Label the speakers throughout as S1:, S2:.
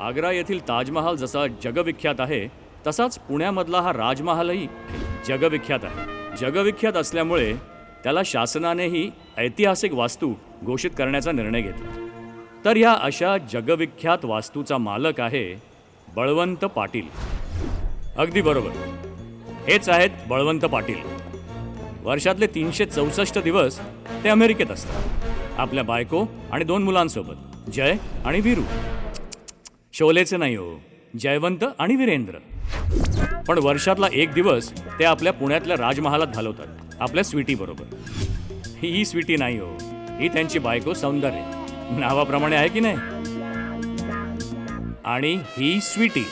S1: आग्रा येथील ताजमहाल जसा जगविख्यात आहे, तसाच पुण्यामधला हा राजमहालही जगविख्यात आहे. जगविख्यात असल्यामुळे त्याला शासनानेही ऐतिहासिक वास्तू घोषित करण्याचा निर्णय घेतला. तर ह्या अशा जगविख्यात वास्तूचा मालक आहे बळवंत पाटील. अगदी बरोबर, हेच आहेत बळवंत पाटील. वर्षातले 364 दिवस ते अमेरिकेत असतात आपल्या बायको आणि 2 मुलांसोबत, जय आणि वीरू. शोलेचे नाही हो, जयवंत आणि वीरेंद्र. पण वर्षातला 1 दिवस ते आपल्या पुण्यातल्या राजमहालात घालवतात आपल्या स्वीटी बरोबर. ही स्वीटी नाही हो, ही त्यांची बायको सौंदर्य, नावाप्रमाणे आहे की नाही. आणि ही स्वीटी,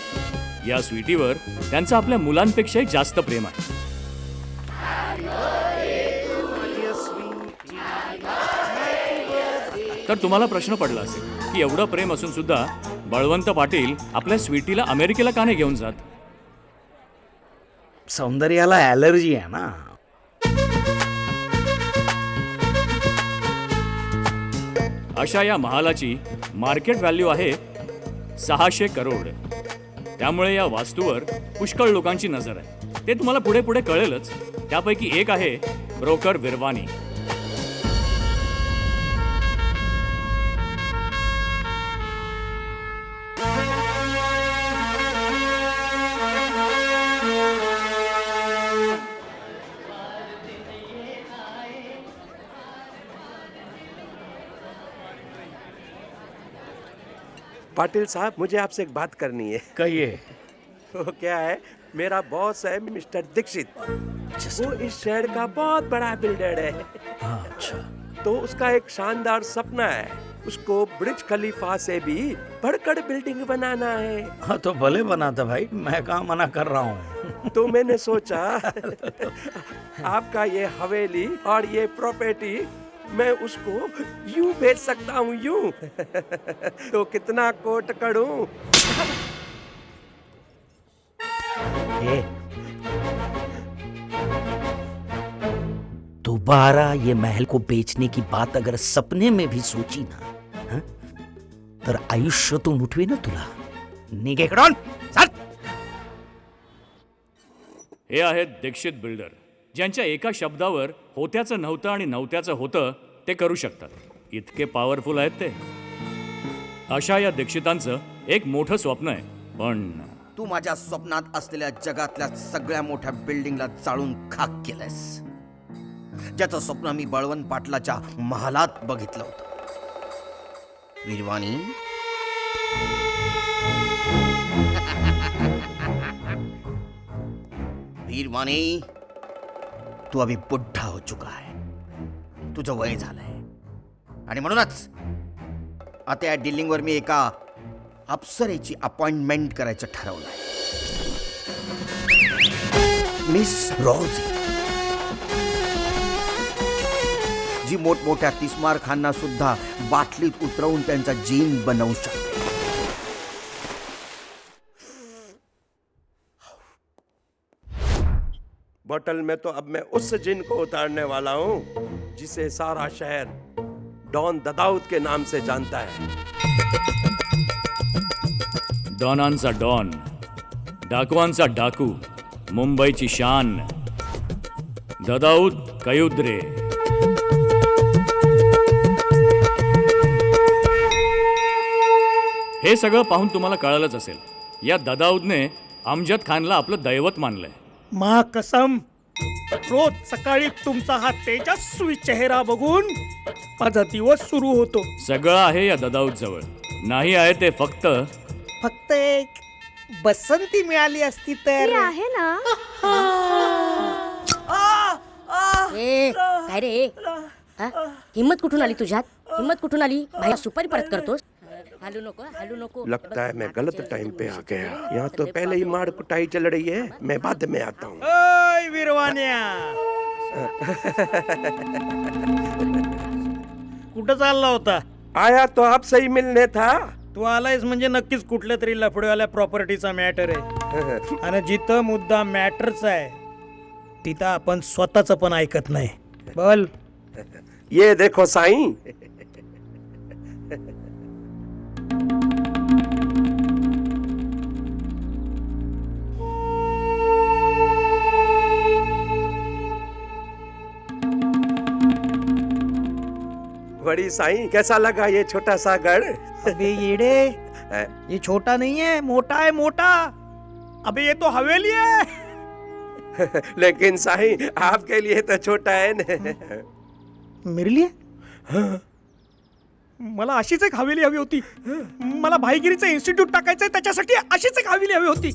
S1: या स्वीटीवर त्यांचं आपल्या मुलांपेक्षाही जास्त प्रेम आहे. तर तुम्हाला प्रश्न पडला असेल की एवढं प्रेम असून सुद्धा बळवंत पाटील आपल्या स्वीटीला अमेरिकेला का नाही घेऊन जात.
S2: सौंदर्याला ॲलर्जी आहे ना.
S1: अशा या महालाची मार्केट व्हॅल्यू आहे 600 करोड. त्यामुळे या वास्तूवर पुष्कळ लोकांची नजर आहे. ते तुम्हाला पुढे पुढे कळेलच. त्यापैकी एक आहे ब्रोकर विरवानी.
S3: पाटिल साहब, मुझे आपसे एक बात करनी है.
S2: कहिए.
S3: वो क्या है, मेरा बॉस है मिस्टर दीक्षित. वो इस शहर का बहुत बड़ा बिल्डर है.
S2: हाँ, अच्छा.
S3: तो उसका एक शानदार सपना है, उसको ब्रिज खलीफा से भी बढ़कर बिल्डिंग बनाना है.
S2: हाँ तो भले बनाता भाई, मैं कहाँ मना कर रहा हूँ.
S3: तो मैंने सोचा आपका ये हवेली और ये प्रॉपर्टी मैं उसको यूं बेच सकता हूँ, यूं. तो कितना कोट करूं?
S2: दोबारा ये महल को बेचने की बात अगर सपने में भी सोची ना, हं? तर आयुष्यातून उठवी ना तुला. निघेकडून चल.
S1: हे आहेत दीक्षित बिल्डर, ज्यांच्या एका शब्दावर होत्याचं नव्हतं आणि नव्हत्याचं होतं ते करू शकतात. इतके पॉवरफुल आहेत ते. अशा या दीक्षितांचं एक मोठं स्वप्न आहे. पण
S4: तू माझ्या स्वप्नात असलेल्या जगातल्या सगळ्या मोठ्या बिल्डिंगला चाळून खाक केलंस. ज्याचं स्वप्न मी बळवंत पाटलाच्या महालात बघितलं होतं. वीरवानी, वीरवानी, तू अभी बुड्ढा हो चुका है. तुझं वय झालंय आणि म्हणूनच आता या डिलिंगवर मी एका अप्सरेची अपॉइंटमेंट करायचं ठरवलंय. मिस रोजी, जी मोठमोठ्या तिस्मारखांना सुद्धा बाटलीत उतरवून त्यांचा जीन बनवू शकते.
S3: बोतल में तो अब मैं उस जिन को उतारने वाला हूँ जिसे सारा शहर डॉन ददाऊद के नाम से जानता है.
S1: डॉनांचा डॉन, डाकवांचा डाकू, मुंबईची शान, ददाऊद कयुद्रे. हे सगळं पाहून तुम्हाला कळालंच असेल, या ददाऊदने अमजद खानला आपलं दैवत मानलंय.
S5: मा कसम, रोज सकाळी तुमचा हा तेजस्वी चेहरा बघून माझा दिवस सुरू होतो.
S1: सगळं आहे या ददाऊद जवळ. नाही आहे ते फक्त
S5: एक बसंती मिळाली असती तर.
S6: आहे ना.
S7: काय रे, हिम्मत कुठून आली तुझ्यात? हिम्मत कुठून आली? भाई सुपारी परत करतोस? हालू नको, हालू नको.
S3: लगता है मैं गलत टाइम पे आ गया. यहाँ तो पहले ही मार कुटाई चल रही है. मैं बाद में आता हूँ.
S5: ओय वीरवान्या, कुठं चालला होता?
S3: आया तो आपसे ही मिलने था.
S5: तू आलायस म्हणजे नक्कीच कुठल्या तरी लफडेवाल्या प्रॉपर्टीचा मॅटर आहे. आणि जिथं मुद्दा मॅटरचा आहे तिथं आपण स्वतःच पण ऐकत नाही. बोल.
S3: ये देखो साईं, बड़ी साईं, कैसा लगा ये छोटा सा गढ़?
S5: अबे येड़े,
S3: हैं?
S5: ये छोटा नहीं है, मोटा है मोटा। अबे ये तो हवेली है।
S3: लेकिन साईं आपके लिए तो छोटा है न।
S5: मेरे लिए मला अशीच एक हवेली हवी होती. मला भाईगिरीचं इन्स्टिट्यूट टाकायचंय, त्याच्यासाठी अशीच एक हवेली हवी होती.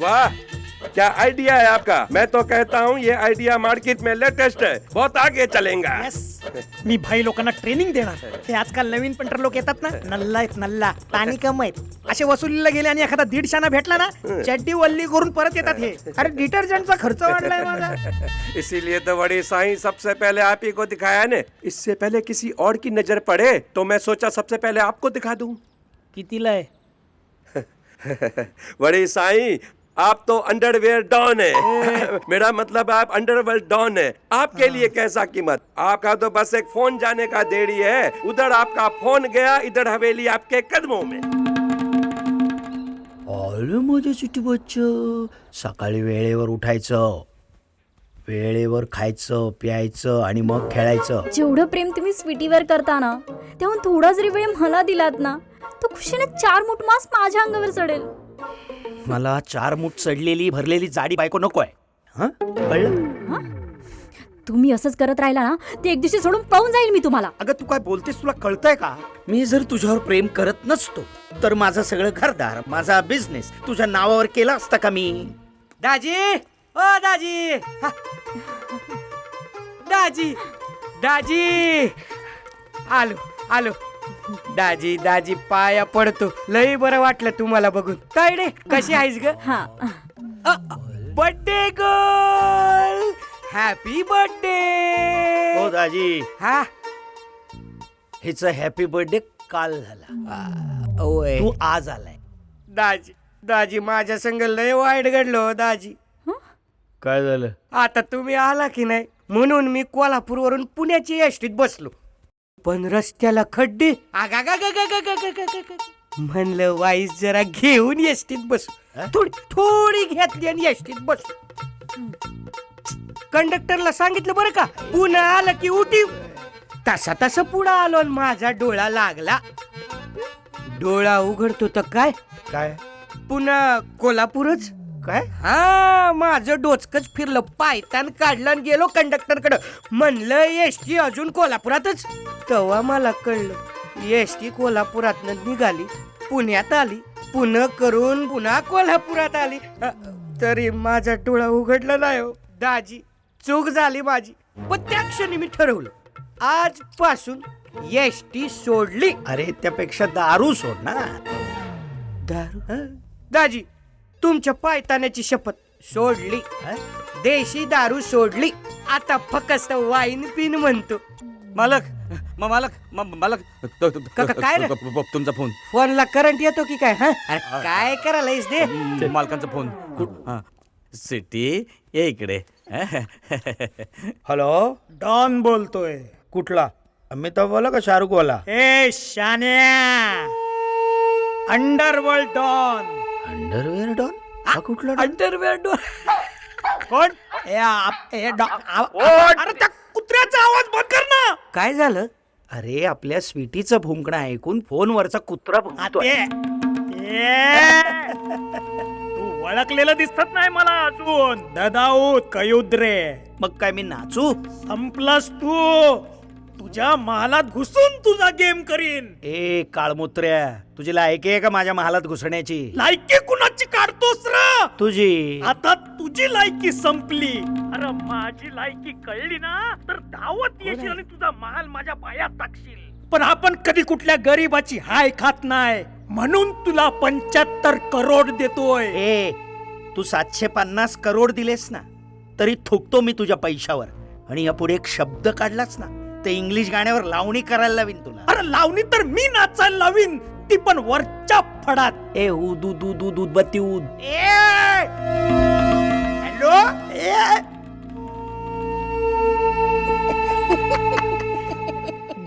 S3: वाह, क्या आइडिया है आपका. मैं तो कहता हूँ ये आइडिया मार्केट में लेटेस्ट है, बहुत आगे चलेगा.
S5: मी भाई लोकांना ट्रेनिंग देणार. ते आजकाल नवीन पेंटर लोक येतात ना, नल्ला आहेत नल्ला, पाणी कम आहेत, असे वसुलीला गेले आणि एखादा 150 भेटला ना, चड्डी वल्ली करून परत येतात. हे अरे डिटर्जंटचा खर्च वाढलाय माझा.
S3: इसीलिए तो बड़ी साईं सबसे पहले आप ही को दिखाया ने. इससे पहले किसी और की नजर पड़े तो मैं सोचा सबसे पहले आपको दिखा दूं.
S5: कितीला आहे?
S3: बड़ी साईं आप तो अंडरवेयर डॉन है. मेरा मतलब आप अंडरवर्ल्ड डॉन है. आपके लिए कैसा कीमत. आपका तो बस एक फोन जाने का देरी है. उधर आपका फोन गया, इधर हवेली आपके कदमों में.
S2: अरे माझ्या सिटी बच्चं, सकाळी वेळेवर उठायचं, वेळेवर खायचं प्यायचं आणि मग खेळायचं.
S6: जेवढं प्रेम तुम्ही स्वीटीवर करता ना, त्याहून थोडा जरी वेळ मला दिलात ना, तो खुशीने 4 मूठ मांस माझ्या अंगावर चढेल.
S2: मला 4 मूठ चढलेली भरलेली जाडी बायको नकोय. हं, कळलं?
S6: तुम्ही असंच करत राहिला ना, ते एक दिवशी सोडून पळून जाईल मी तुम्हाला.
S2: अगं तू काय बोलतेस, तुला कळतंय का? मी जर तुझ्यावर प्रेम करत नसतो तर माझं सगळं घरदार, माझा बिझनेस तुझ्या नावावर केला असता का मी?
S5: दाजी, ओ दाजी, हा. दाजी, दाजी, आलो आलो. दाजी दाजी पाया पडतो. लई बरं वाटलं तुम्हाला बघून. काय रे, कशी आहेस ग?
S6: हा,
S5: बर्थडे गर्ल, हॅपी बर्थडे.
S2: हो दाजी,
S5: हा,
S2: हिचा हॅपी बर्थडे काल झाला,
S5: ओय
S2: तू आज आलाय.
S5: दाजी दाजी माझ्या संग लय वाईट घडलो दाजी.
S2: काय झालं?
S5: आता तुम्ही आला की नाही म्हणून मी कोल्हापूरवरून पुण्याची एसटीत बसलो, पण रस्त्याला खड्डे. म्हणलं वाईस जरा घेऊन एसटीत बसू. थोडी थोडी घेतली आणि एसटीत बसलो. कंडक्टरला सांगितलं बरं का, पुन्हा आलं की उठी. तसा तसा पुढं आलो आणि माझा डोळा लागला. डोळा उघडतो तर काय
S2: काय
S5: पुन्हा कोल्हापूरच.
S2: काय?
S5: हा, माझं डोचकच फिरलं. पायतान काढलं आणि गेलो कंडक्टरकडं. म्हणलं एसटी अजून कोल्हापुरातच. तेव्हा मला कळलं एसटी कोल्हापुरातनं निघाली, पुण्यात आली, पुन्हा करून पुन्हा कोल्हापुरात आली. तरी माझा डोळा उघडला नाही हो दाजी. चूक झाली माझी. पण त्या क्षणी मी ठरवलं आजपासून एसटी सोडली.
S2: अरे त्यापेक्षा दारू सोड ना.
S5: दारू दाजी, तुमच्या पायताण्याची शपथ सोडली. देशी दारू सोडली. आता फक्त वाईन पिन म्हणतो.
S8: मालक मालक
S5: काय रे?
S8: तुमचा फोन.
S5: फोनला करंट येतो की काय? अरे काय करायलायस दे.
S8: मालकांचा फोन. सिटी ये इकडे.
S2: हॅलो,
S5: डॉन बोलतोय.
S2: कुठला? अमिताभ वाला का शाहरुख वाला?
S5: ए शान्या, अंडरवर्ल्ड डॉन.
S2: Underwear don? हा कुठला डॉन?
S5: अंडरवेअर डॉन कोण? अरे त्या कुत्र्याचा आवाज बंद कर ना. काय झालं?
S2: अरे आपल्या स्वीटीचं भुंकणं ऐकून फोनवरचा कुत्रा भुंकतोय.
S5: तू ओळखलेलं दिसत नाही मला अजून. ददाऊत कयुद्रे.
S2: मग काय मी नाचू?
S5: संपलास तू. तुझ्या महालात घुसून तुझा गेम करीन.
S2: ए काळमुत्र्या, तुझी लायकी आहे का माझ्या महालात घुसण्याची?
S5: लायकी कुणाची काढतोस र?
S2: तुझी.
S5: आता तुझी लायकी संपली. अरे माझी लायकी कळली ना तर धावत येशील आणि तुझा महाल माझ्या पायात टाकशील. पण आपण कधी कुठल्या गरीबाची हाय खात नाही, म्हणून तुला 75 करोड देतोय.
S2: ए तू 750 करोड दिलेस ना, तरी थुकतो मी तुझ्या पैशावर. आणि यापुढे एक शब्द काढलास ना, ते इंग्लिश गाण्यावर लावणी करायला लावीन तुला.
S5: अरे लावणी तर मी नाचायला लावीन, ती पण वरच्या फडात.
S2: ए ऊद ऊद ऊद ऊद उदबत्ती ऊद.
S5: हॅलो.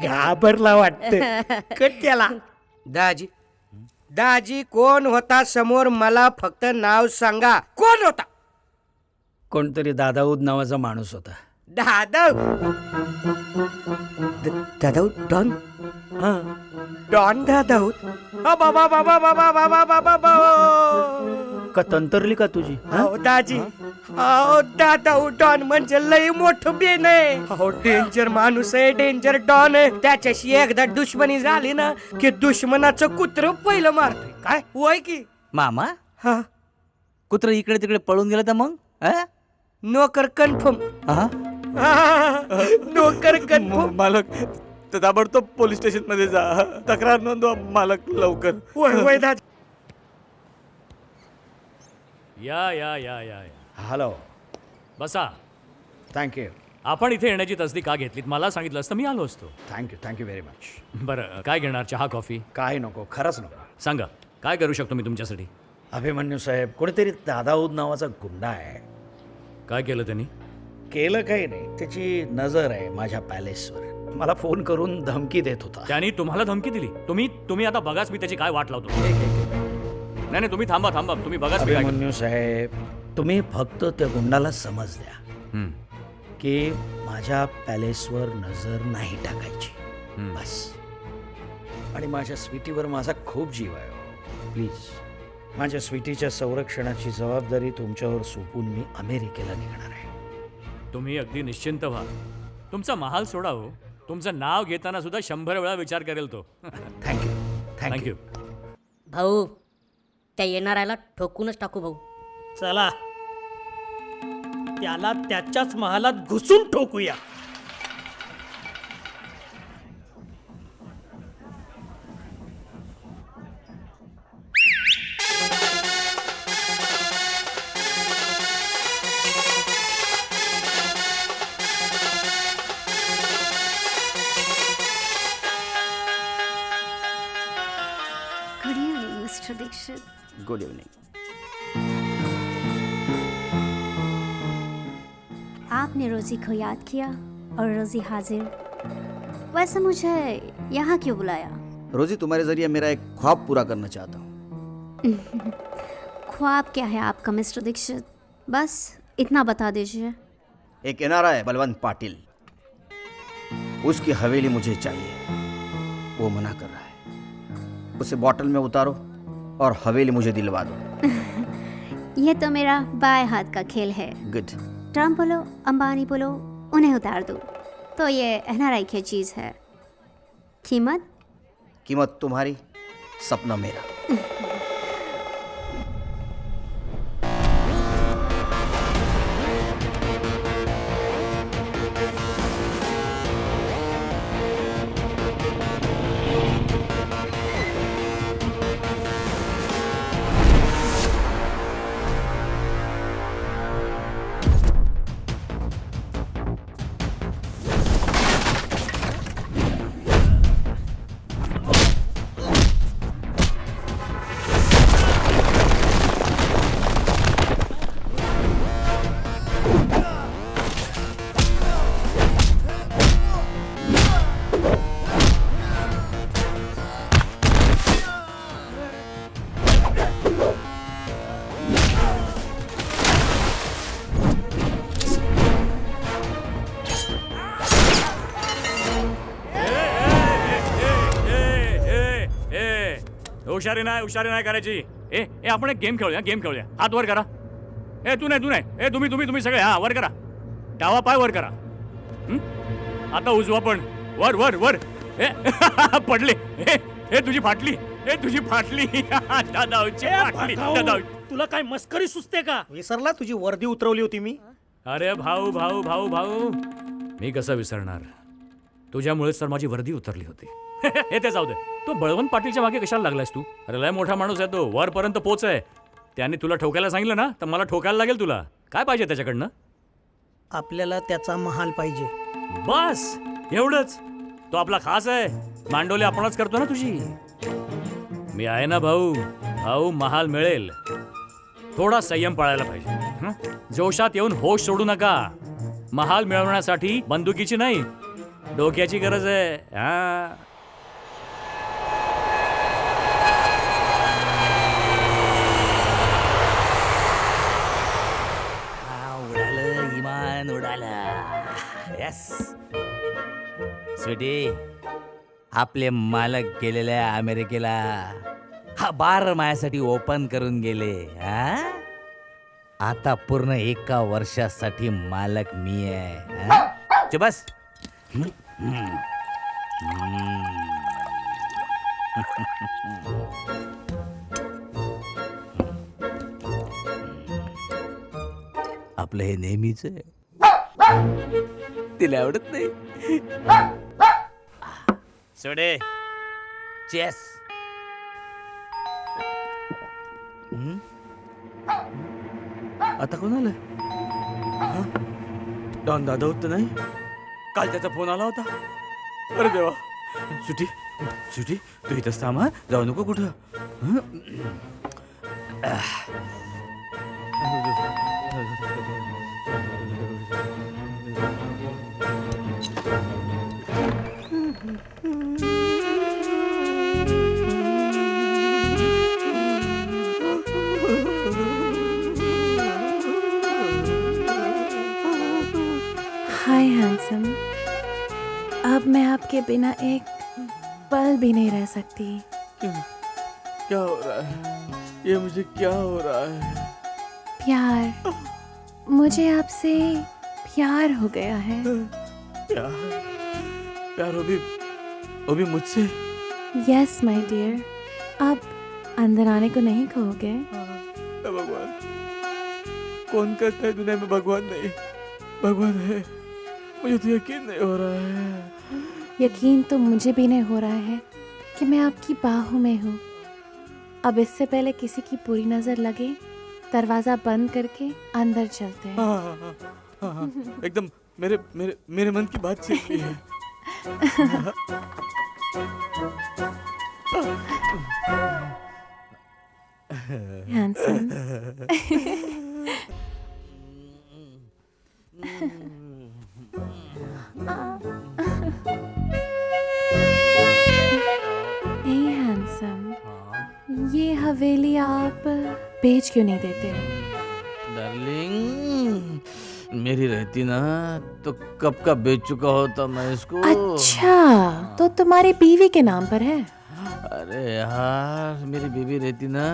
S5: घाबरला वाटत. कट केला. दाजी दाजी कोण होता समोर? मला फक्त नाव सांगा. कोण होता?
S2: कोणतरी दादाऊद नावाचा माणूस होता.
S5: दादा दादा डॉन डॉन दादा बाबा बाबा बाबा बाबा बाबा बाबा
S2: का तंतरली का तुझी हा?
S5: अहो दाजी अहो दादा डॉन म्हणजे लय मोठं बेन आहे. अहो डेंजर माणूस आहे, डेंजर डॉन आहे. त्याच्याशी एकदा दुश्मनी झाली ना की दुश्मनाचं कुत्र पहिलं मारतोय. काय वय की
S8: मामा
S5: हा
S8: कुत्र इकडे तिकडे पळून गेलं तर मग हा?
S5: नोकर कन्फर्म
S8: हा?
S5: नोकर कन्फर्म
S8: मालक तर ताबडतोब पोलीस स्टेशन मध्ये जा, तक्रार नोंदवा मालक लवकर.
S5: वय वय दाजी
S1: या या या या या
S2: हॅलो
S1: बसा.
S2: थँक्यू
S1: आपण इथे येण्याची तसदी का घेतलीत मला सांगितलं असतं मी आलो असतो.
S2: Thank you very much.
S1: बरं काय घेणार, चहा कॉफी?
S2: काय नको, खरंच नको.
S1: सांगा काय करू शकतो मी तुमच्यासाठी?
S2: अभिमन्यू साहेब, कोणीतरी दादाऊद नावाचा गुंडा आहे.
S1: काय केलं त्यांनी?
S2: केलं काही नाही, त्याची नजर आहे माझ्या पॅलेसवर. मला फोन करून धमकी देत होता.
S1: त्यांनी तुम्हाला धमकी दिली? तुम्ही आता बघाच मी त्याची काय वाट लावतो. नाही नाही तुम्ही थांबा तुम्ही बघाच मी काय करतो.
S2: अभिमन्यू साहेब, तुम्ही फक्त त्या गुंडाला समज द्या
S1: हम्म,
S2: की माझ्या पॅलेसवर नजर नाही टाकायची,
S1: हम्म.
S2: बस. आणि माझ्या स्वीटीवर माझा खूप जीव आहे. प्लीज, माझ्या स्वीटीच्या संरक्षणाची जबाबदारी तुमच्यावर सोपून मी अमेरिकेला निघणार आहे.
S1: तुम्ही अगदी निश्चिंत व्हा. तुमचा महाल सोडा हो, तुमचं नाव घेताना सुद्धा 100 वेळा विचार करेल तो.
S2: Thank you
S1: thank you.
S7: भाऊ त्या येणाऱ्याला ठोकूनच टाकू भाऊ.
S5: चला त्याला त्याच्याच महालात घुसून ठोकूया.
S6: Good evening mister Dikshit.
S4: Good evening.
S6: आपने रोजी को याद किया और रोजी हाजिर. वैसे मुझे यहाँ क्यों बुलाया?
S4: रोजी, तुम्हारे जरिए मेरा एक ख्वाब पूरा करना चाहता हूँ.
S6: ख्वाब क्या है आपका मिस्टर दीक्षित? बस इतना बता दीजिए.
S4: एक एनआरआई है बलवंत पाटिल, उसकी हवेली मुझे चाहिए. वो मना कर रहा है. उसे बॉटल में उतारो और हवेली मुझे दिलवा दो.
S6: ये तो मेरा बाएं हाथ का खेल है.
S4: गुड.
S6: ट्रम्प बोलो, अंबानी बोलो, उन्हें उतार दो तो ये एनआरआई की चीज़ है. कीमत?
S4: कीमत तुम्हारी, सपना मेरा.
S1: हुशारी नाही करायची. ए आपण एक गेम खेळूया. हात वर करा. तू नाही. तुम्ही सगळे हा वर करा. डावा पाय वर करा. आता उजवा पण वर वर वर. पडले. तुझी फाटली. दादाची फाटली.
S5: तुला काय मस्करी सुचते का? विसरला तुझी वर्दी उतरवली होती मी.
S1: अरे भाऊ मी कसं विसरणार? तुझ्यामुळेच तर माझी वर्दी उतरली होती. हे ते जाऊ दे. तो बळवंत पाटीलच्या मागे कशाला लागलायस तू? अरे लय मोठा माणूस आहे तो, वरपर्यंत पोच आहे. त्याने तुला ठोकायला सांगितलं ना, तर मला ठोकायला लागेल. तुला काय पाहिजे त्याच्याकडनं?
S5: आपल्याला त्याचा महाल पाहिजे.
S1: बस एवढंच. तो आपला खास आहे. मांडोली आपणच करतो ना तुझी. मी आहे ना भाऊ. महाल मिळेल. थोडा संयम पाळायला पाहिजे. जोशात येऊन होश सोडू नका. महाल मिळवण्यासाठी बंदुकीची नाही, डोक्याची गरज आहे. हा
S8: उडालं विमान.
S9: विमान उडाला. यस स्वीटी, आपले मालक गेलेले अमेरिकेला. हा बार माझ्यासाठी ओपन करून गेले. हा आता पूर्ण 1 वर्षासाठी मालक मी आहे. हा? चे बस. आपलं हे नेहमीच आहे. तिला आवडत नाही. सोडे. चेस.
S8: आता कोण आलं? डॉन दादा होत नाही? काल त्याचा फोन आला होता. अरे देवा. सुटी सुटी, तू इथंच थांब हा, जाऊ नको कुठं. हं?
S10: हाय हैंडसम, अब मैं आपके बिना एक पल भी नहीं रह सकती.
S8: क्या हो रहा है? ये मुझे क्या हो रहा है?
S10: प्यार, मुझे आपसे प्यार हो गया है.
S8: प्यार? प्यार वो भी मुझसे?
S10: यस माय डियर, आप अंदर आने को नहीं कहोगे?
S8: हे भगवान, कौन कहता है दुनिया में भगवान नहीं? भगवान है, मुझे तो यकीन नहीं हो रहा है.
S10: यकीन तो मुझे भी नहीं हो रहा है कि मैं आपकी बाहों में हूँ. अब इससे पहले किसी की बुरी नजर लगे, दरवाजा बंद करके अंदर चलते हैं.
S8: हाँ, एकदम मेरे मेरे मेरे मन की बात छीन ली है.
S10: हैंडसम. ये हवेली आप बेच क्यों नहीं देते?
S9: डार्लिंग, मेरी रहती ना तो कब का बेच चुका होता मैं इसको.
S10: अच्छा, तो तुम्हारी बीवी के नाम पर है?
S9: अरे यार, मेरी बीवी रहती ना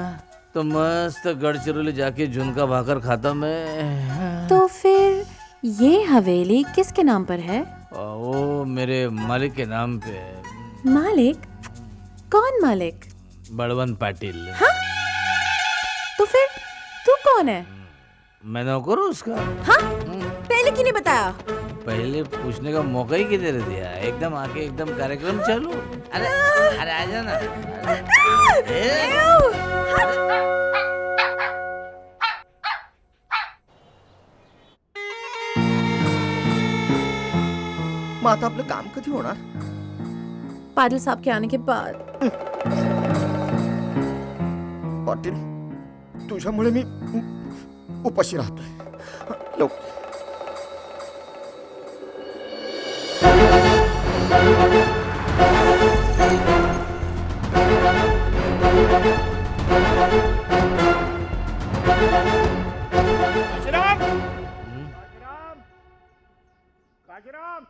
S9: तो मस्त गढ़चिरौली जाके झुनका भाकर खाता मैं.
S10: तो फिर ये हवेली किसके नाम पर है?
S9: वो मेरे मालिक के नाम पे है.
S10: मालिक? कौन मालिक?
S9: बड़वंत पाटिल.
S10: हाँ? तो फिर तू कौन है?
S9: मैं नौकर हूँ उसका.
S10: हाँ? पहले क्यों नहीं बताया?
S9: पहले पूछने का मौका ही किधर दिया. एकदम आके एकदम कार्यक्रम चालू. अरे अरे आ जाना.
S4: मग आता आपलं काम कधी होणार?
S10: पाटिल साहब के आने के बाद.
S4: पाटील, तुझ्यामुळे मी उपाशी राहतोय. लवकर.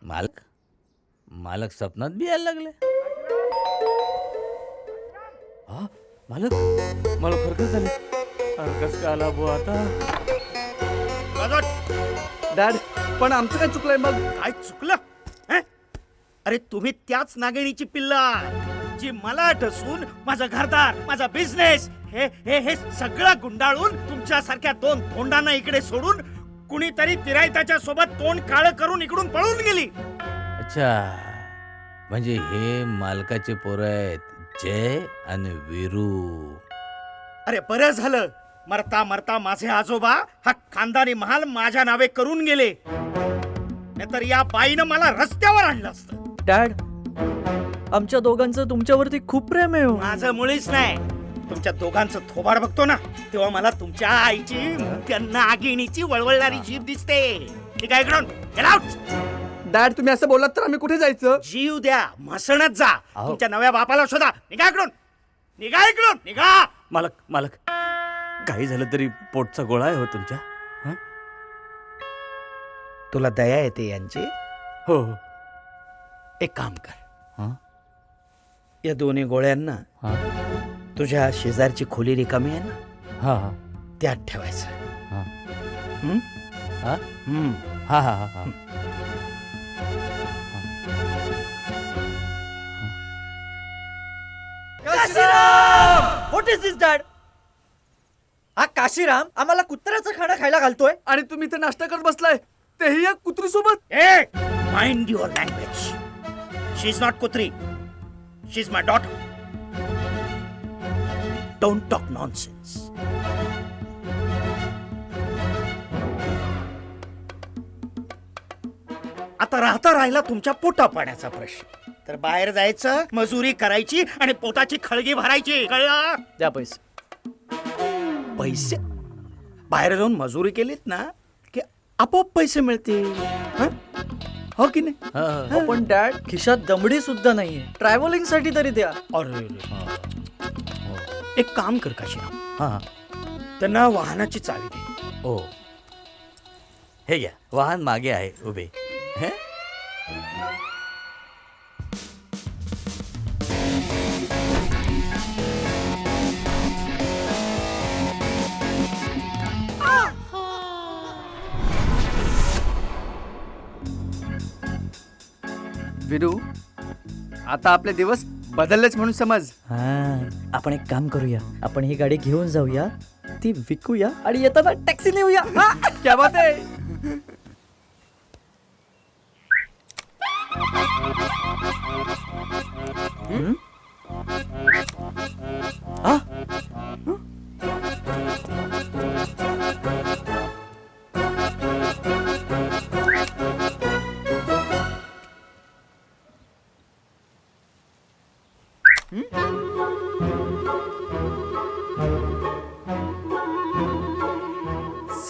S9: मालक मालक सपनात बी यायला लागले.
S8: हा मालक, मला फरकच झाले. कस काय आला बुवा आता?
S2: डॅड, पण आमचं काय चुकलंय मग? काय चुकलं? हं? अरे तुम्ही त्याच नागिणीची पिल्लं आहात, जी मला ढसून माझा घरदार, माझा बिझनेस हे हे हे सगळं गुंडाळून तुमच्यासारख्या 2 तोंडांना इकडे सोडून कुणीतरी तिरायताच्या सोबत तोंड काळं करून इकडून पळून गेली.
S9: अच्छा, म्हणजे हे मालकाचे पोरं आहेत, जय आणि वीरू.
S2: अरे बरं झालं, मरता मरता माझे आजोबा हा खानदानी महाल माझ्या नावे करून गेले, नाहीतर या बाईनं मला रस्त्यावर आणलं असतं.
S8: डॅड, आमच्या दोघांचं तुमच्यावरती खूप प्रेम आहे.
S2: माझं मुळीच नाही. तुमच्या दोघांचं थोबाड बघतो ना, तेव्हा मला तुमच्या आईची नागिणीची वळवळणारी जीभ दिसते. ठीक आहे, इकडून गेट आउट.
S8: डॅड, तुम्ही असं बोललात तर आम्ही कुठे जायचं?
S2: जीव द्या, म्हसणच जा. तुमच्या नव्या बापाला शोधा. निघा इकडून, निघा इकडून, निघा.
S8: मालक, मालक, काही झालं तरी पोटचा गोळा आहे हो तुमच्या.
S2: तुला दया येते यांची?
S8: हो
S2: एक काम कर,
S9: हं?
S2: या दोन्ही गोळ्यांना
S9: हा
S2: तुझ्या शेजारची खोली रिकामी आहे ना,
S9: हा हा
S2: त्यात ठेवायचं.
S9: हा
S2: हं?
S9: हा
S2: हं.
S9: हा हा हा
S5: व्हॉट इज दिस डॅड? हा काशीराम आम्हाला कुत्र्याचं खाणं खायला घालतोय.
S8: आणि तुम्ही इथे नाश्ता करत बसलाय, तेही या कुत्री सोबत.
S2: ए, mind your language. She is not कुत्री, she is my daughter. Don't talk nonsense. आता राहिला तुमच्या पोटा पाण्याचा प्रश्न. तर बाहेर जायचं, मजुरी करायची आणि पोटाची खळगी भरायची, कळलं?
S5: द्या पैसे.
S2: पैसे बाहेर जाऊन मजुरी केलीत ना की आपोआप पैसे मिळतील. हं? हो की नाही?
S5: पण डॅड खिशात दमडी सुद्धा नाहीये. ट्रॅव्हलिंग साठी तरी द्या.
S2: अरे एक काम कर काशीराम,
S9: हा
S2: त्यांना वाहनाची चावी दे.
S9: ओ हे घ्या, वाहन मागे आहे उभे. हे?
S8: विरू, आता आपले दिवस बदललेच म्हणून समज.
S5: आपण एक काम करूया, आपण ही गाडी घेऊन जाऊया, ती विकूया आणि येताना टॅक्सी नेऊया.
S8: क्या बात आहे.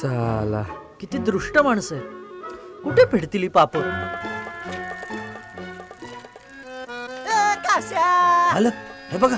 S5: साला किती दृष्ट माणसं आहेत. कुठे फिरतील ही पाप?
S2: आलं, हे बघा.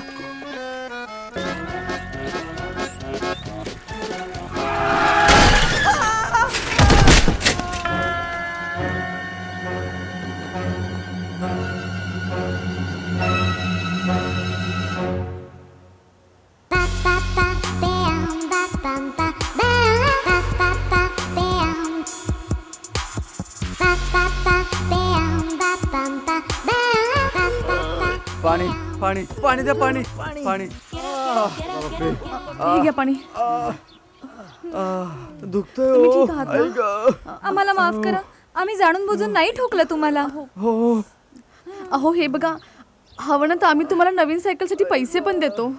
S8: पाणी पाणी पाणी द्या, पाणी पाणी.
S6: हे घ्या पाणी.
S8: दुखतोय
S6: तुम्ही
S8: हो.
S6: ठीक आहात ना? आम्हाला माफ करा, आम्ही जाणून बुजून नाही ठोकलं तुम्हाला.
S8: हो
S6: अहो हे बघा, हवं ना तर आम्ही तुम्हाला नवीन सायकलसाठी पैसे पण देतो.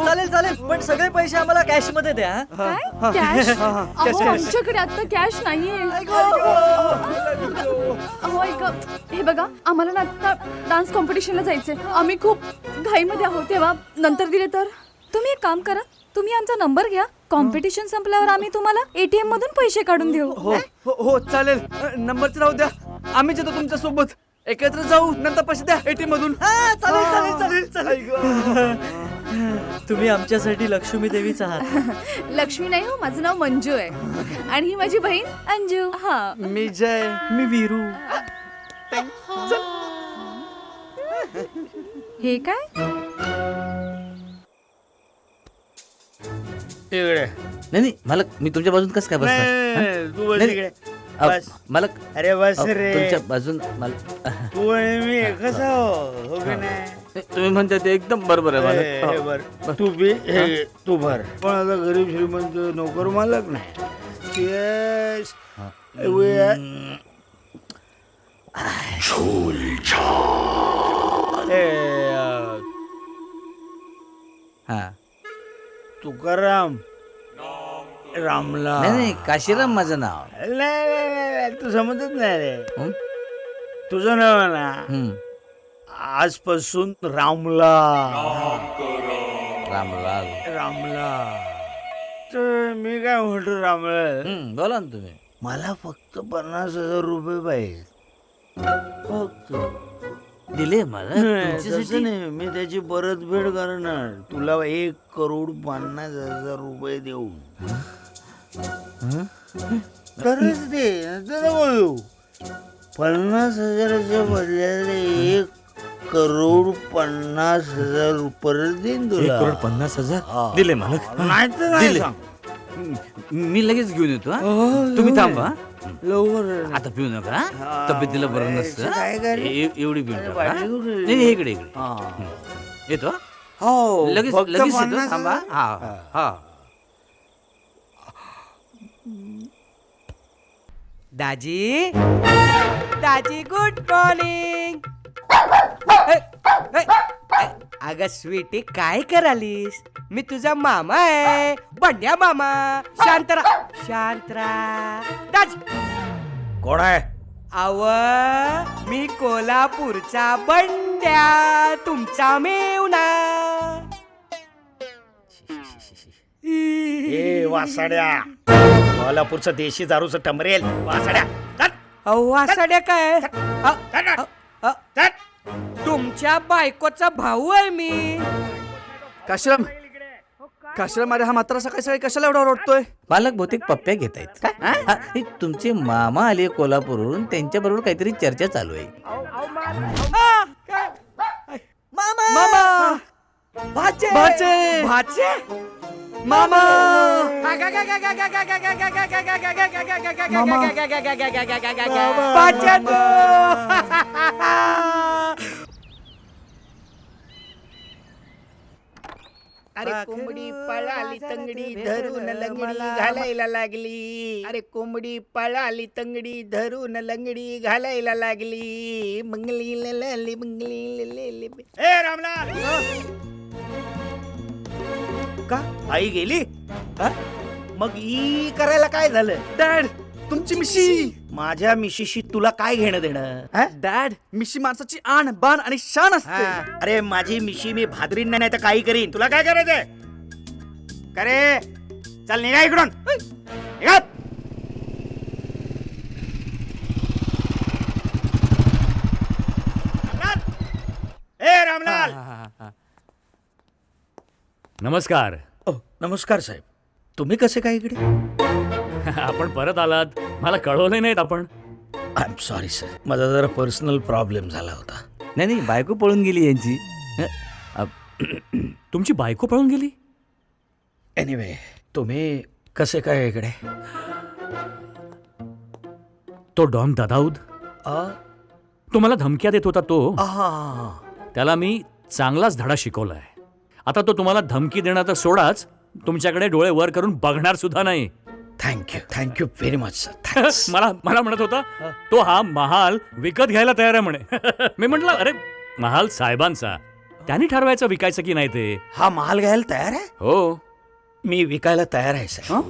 S5: चालेल चालेल, पण सगळे पैसे आम्हाला कॅश मध्ये द्या.
S6: काय कॅश? अहो आमच्याकडे आता कॅश नाहीये. अहो ऐका, हे बघा, आम्हाला ना आता डान्स कॉम्पिटिशनला जायचंय. आम्ही खूप घाईमध्ये आहोत, तेव्हा नंतर दिले तर. तुम्ही एक काम करा, तुम्ही आमचा नंबर घ्या. कॉम्पिटिशन संपल्यावर आम्ही तुम्हाला ATM मधून पैसे काढून देऊ.
S8: हो हो हो चालेल. नंबरच राहू द्या, आम्ही येतो तुमच्या सोबत. एकत्र जाऊ, नंतर पैसे द्या ATM मधून.
S5: चालेल चालेल चालेल. तुम्ही आमच्यासाठी लक्ष्मी देवीच आहात.
S6: लक्ष्मी नाही हो, माझं नाव मंजू आहे आणि ही माझी बहीण अंजू. हा
S8: मी जय.
S5: मी वीरू.
S6: हे काय?
S2: इकडे.
S9: नाही नाही, मालक मी तुमच्या बाजून कसं काय बसणार?
S2: तू बस
S9: नाही,
S2: इकडे.
S9: अ,
S2: बस.
S9: मालक
S2: अरे बस रे.
S9: तुमच्या बाजून मालक
S2: तू आणि मी एकच आहो, हो की नाही?
S9: तुम्ही म्हणता ते एकदम बरोबर आहे
S2: हे
S9: मालक.
S2: भर. तू बी हे तू भर. पण आता गरीब श्रीमंत नोकर मालक नाही. येस.
S9: हा
S2: तुकाराम रामला.
S9: नाही नाही, काशीराम माझं नाव.
S2: नाही, तू समजत नाही रे.
S9: हं?
S2: तुझं नाव आहे ना,
S9: हं.
S2: आजपासून रामला.
S9: रामलाल.
S2: रामला. तर मी काय म्हणतो रामलाल,
S9: बोला ना तुम्ही.
S2: मला फक्त 50,000 रुपये पाहिजे. फक्त.
S9: दिले मला
S2: तसं नाही, मी त्याची परतफेड करणार. तुला 1,50,00,000 रुपये देऊ. तरच दे नंतर बोलू 50,000च्या बदल्याला 1,50,000 परत देईन तुला
S9: 1,50,000 दिले मालक
S2: नाही तर नाही
S9: दिले.
S2: सांग.
S9: मी लगेच घेऊन येतो हा. तुम्ही थांबा हा.
S2: लवकर
S9: आता पिऊ नका हा. तब्येतीला बरं नसतं
S2: काय करे?
S9: एवढी पिऊन टाका हा.
S2: बाटली कुठे?
S9: नाही इकडे इकडे येतो हा.
S2: हो
S9: लगेच
S2: फक्त
S9: लगेच येतो
S2: 50,000?
S9: थांबा हा हा
S5: दाजी दाजी गुड मॉर्निंग अगं स्वीटी काय करालीस मी तुझा मामा आहे बंड्या मामा शांतरा दाजी
S2: कोण आहे
S5: आव मी कोल्हापूरचा बंड्या तुमचा मेवना
S2: ए वासाड्या कोल्हापूरचं देशी दारूचं टमरेल वासाड्या चल,
S5: अहो वासाड्या काय
S2: चल, चल.
S5: तुमच्या बायकोचा भाऊ आहे मी
S8: काश्रम अरे हा मात्र सकाळी सकाळी कशाला एवढा ओरडतोय?
S9: मालक बहुतेक पप्प्या घेत आहेत हा, हे तुमचे मामा आले कोल्हापूरवरून त्यांच्या बरोबर काहीतरी चर्चा चालू आहे
S5: मामा भाचे
S8: भाचे!
S5: भाचे
S8: मामा
S5: भाचे तो.
S2: अरे कोंबडी पळाली तंगडी धरून लंगडी घालायला लागली अरे कोंबडी पळाली तंगडी धरून लंगडी घालायला लागली मंगली लली मंगली ए रामलाल का आई गेली हा? मग ई करायला काय झालं
S8: डॅड तुमची मिशी
S2: माझ्या मिशीशी तुला काय घेणं देणं हा?
S8: डॅड मिशी माणसाची आण बाण आणि शान असते
S2: हा. अरे माझी मिशी मी भादरीन नाही तर काही करीन तुला काय करायचंय का रे चल निघा इकडून निघा. रामलाल! ए रामलाल
S1: नमस्कार.
S2: नमस्कार साहेब तुम्ही कसे काय इकडे
S1: आपण परत आलात मला कळवले नाहीत आपण.
S2: आय एम सॉरी सर माझा जरा पर्सनल प्रॉब्लेम झाला होता
S9: नाही नाही बायको पळून गेली यांची
S1: तुमची बायको पळून गेली?
S2: एनिवे तुम्ही कसे काय इकडे
S1: तो डॉन दादाऊद
S2: आ?
S1: तो मला धमक्या देत होता तो
S2: आहा.
S1: त्याला मी चांगलाच धडा शिकवलाय. आता तो तुम्हाला धमकी देणार तर सोडाच तुमच्याकडे डोळे वर करून बघणार सुद्धा नाही.
S2: थँक्यू व्हेरी मच सर
S1: मला म्हणत होता तो हा महाल विकत घ्यायला तयार आहे म्हणे. मी म्हटलं अरे महाल साहेबांचा त्यांनी ठरवायचं विकायचं की नाही ते.
S2: हा महाल घ्यायला तयार आहे
S1: हो.
S2: मी विकायला तयार आहे सर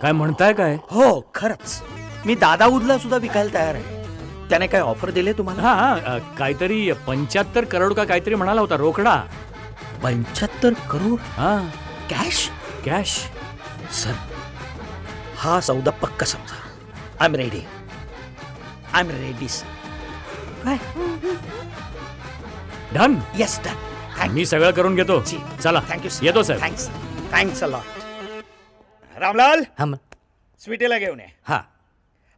S1: काय म्हणताय काय?
S2: हो खरंच मी दादाऊदला सुद्धा विकायला तयार आहे त्याने काय ऑफर दिले तुम्हाला
S1: हा काहीतरी 75 करोड का काहीतरी म्हणाला होता रोकडा.
S2: 75 करोड
S1: हा
S2: कॅश
S1: कॅश.
S2: सर हा सौदा पक्का समजा I am ready sir
S1: done.
S2: Yes done
S1: मी सगळं करून घेतो. चला
S2: थँक्यू
S1: येतो sir.
S2: Thanks a lot Ramlal
S9: हा
S2: स्वीटीला घेऊन ये
S9: हा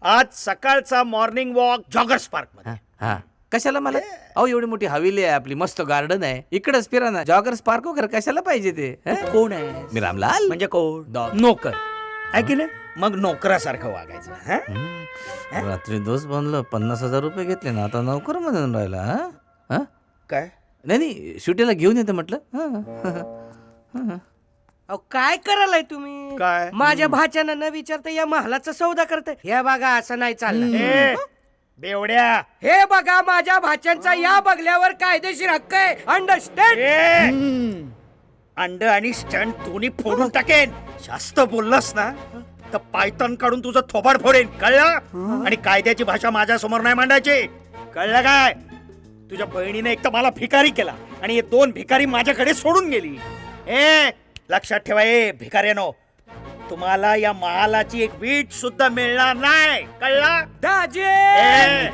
S2: आज सकाळचा मॉर्निंग वॉक जॉगर्स पार्क मध्ये
S9: हा कशाला मला अहो एवढी मोठी हवेली आहे आपली मस्त गार्डन आहे इकडेच फिरा ना जॉगर्स पार्क वगैरे कशाला पाहिजे ते
S2: कोण आहे
S9: मी रामलाल
S2: म्हणजे कोण नोकर आहे की नाही मग नोकरासारखं वागायचं हा?
S9: रात्री दोस्त बनलं 50,000 रुपये घेतले ना आता नोकर म्हणून राहिला हा
S2: काय
S9: नाही नाही सुट्टीला घेऊन येतं म्हटलं
S5: अहो काय करायलाय तुम्ही
S2: काय?
S5: माझ्या भाच्यानं न विचारता या महालाचा सौदा करताय हे बघा असं नाही चाललं
S2: ए, बेवड्या
S5: हे बघा माझ्या भाच्यांचा या बघल्यावर कायदेशीर हक्क आहे अंडरस्टँड
S2: अंड आणि स्टंट दोन्ही फोडून टाकेन जास्त बोललास ना तर पायथन काढून तुझं थोबाड फोडेन कळलं आणि कायद्याची भाषा माझ्या समोर नाही मांडायची कळलं काय तुझ्या बहिणीने एक तर मला भिकारी केला आणि हे 2 भिकारी माझ्याकडे सोडून गेली ए लक्षात ठेवा ए भिकाऱ्यानो तुम्हाला या महालाची एक वीट सुद्धा मिळणार नाही कळलं
S5: दाजी
S2: ए,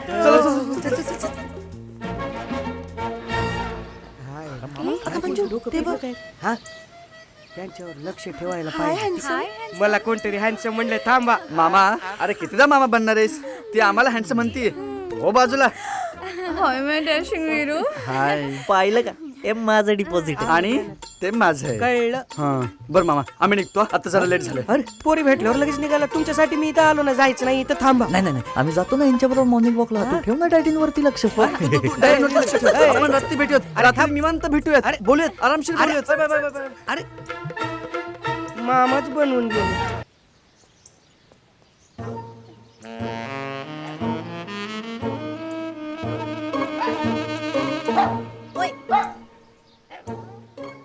S5: त्यांच्यावर लक्ष ठेवायला पाहिजे. मला कोणतरी हँडसम म्हणलं थांबा.
S8: मामा अरे कितीदा मामा बनणार आहेस? ती आम्हाला हँडसम म्हणतीये. हो बाजूला.
S6: Hi my dashing Veeru.
S8: Hi.
S11: पाहिलं का हे माझं डिपॉझिट
S8: आणि ते माझं आहे.
S5: कळलं.
S8: हा बरं मामा आम्ही निघतो. आता जरा लेट झालं.
S5: अरे पोरी भेटल्यावर लगेच निघाला. तुमच्यासाठी मी इथं आलो ना. जायचं नाही इथं थांबा.
S11: नाही नाही नाही, आम्ही जातो ना यांच्याबरोबर मॉर्निंग वॉकला. तू ठेव ना डायटिंग वरती लक्ष.
S8: आपण रात्री भेटूयात. रात्री निवांत भेटूयात. बोलूयात आरामशीर बोलूयात.
S5: अरे मामाच बनवून गेलो.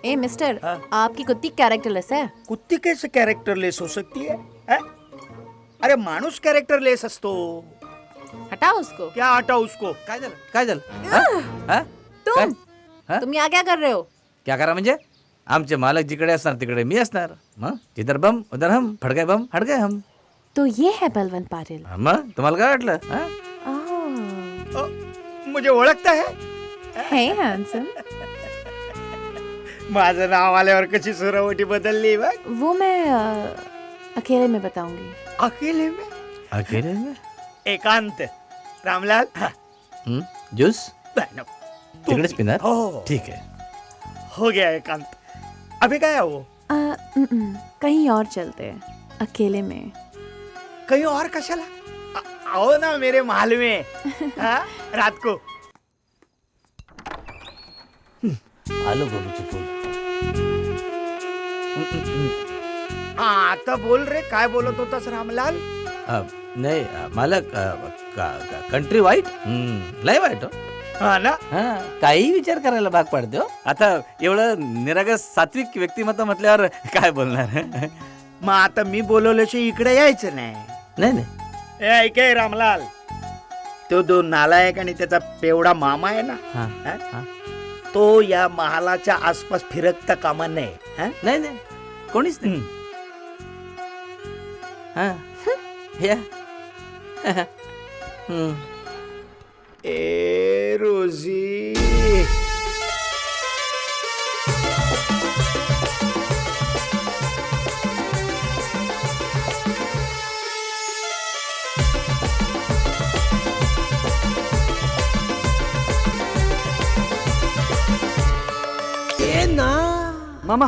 S10: ए मिस्टर, आपकी कुत्ती कैरेक्टरलेस है.
S2: कुत्ती कैसे कैरेक्टरलेस हो सकती है? हैं? अरे माणूस कैरेक्टरलेस असतो.
S10: हटाओ उसको.
S2: क्या हटा उसको?
S9: काय झालं काय झालं हा? हा?
S10: तुम
S9: हा?
S10: तुम यहाँ क्या कर रहे हो?
S9: क्या करा म्हणजे आमचे मालक जिकडे असणार तिकडे मी असणार. मग जिधर बम उधर हम, फडके बम फडके हम.
S10: तो ये है बलवंत पाटिल.
S9: मग तुम्हाला काय वाटलं हा?
S2: मुझे ओळखता है?
S10: है हैंडसम.
S2: माझं नाव आल्यावर कशी सुरावटी बदलली बघ.
S10: वो मैं अकेले में बताऊंगी.
S2: अकेले में
S9: अकेले में
S2: एकांत. रामलाल
S9: ज्यूस
S2: नाही, नको.
S9: तिकडेच पिणार.
S2: हो
S9: ठीक आहे.
S2: हो गया एकांत. अभी काय हो?
S10: कहीं और चलते हैं अकेले में.
S2: कहीं और कशाला? आओ ना मेरे महल में. हाँ? रात को.
S9: आलो बाबूचं फुल.
S2: हाँ, आता बोल रे. काय बोलत होतास रामलाल?
S9: नाही मालक कंट्री वाईट लय वाईट हो.
S2: हा ना.
S9: हा काही विचार करायला भाग पाडते हो. आता एवढं निरागस सात्विक व्यक्तिमत्व म्हटल्यावर काय बोलणार.
S2: मग आता मी बोलवल्याशी इकडे यायचं नाही.
S9: नाही नाही
S2: ए, ऐक हे रामलाल. तो दोन नालायक आणि त्याचा पेवडा मामा आहे ना,
S9: हा,
S2: हा?
S9: हा.
S2: तो या महालाच्या आसपास फिरकता कामा नये. हा?
S9: नाही नाही कोणीच नाही. हा या.
S2: ए रोजी.
S8: मामा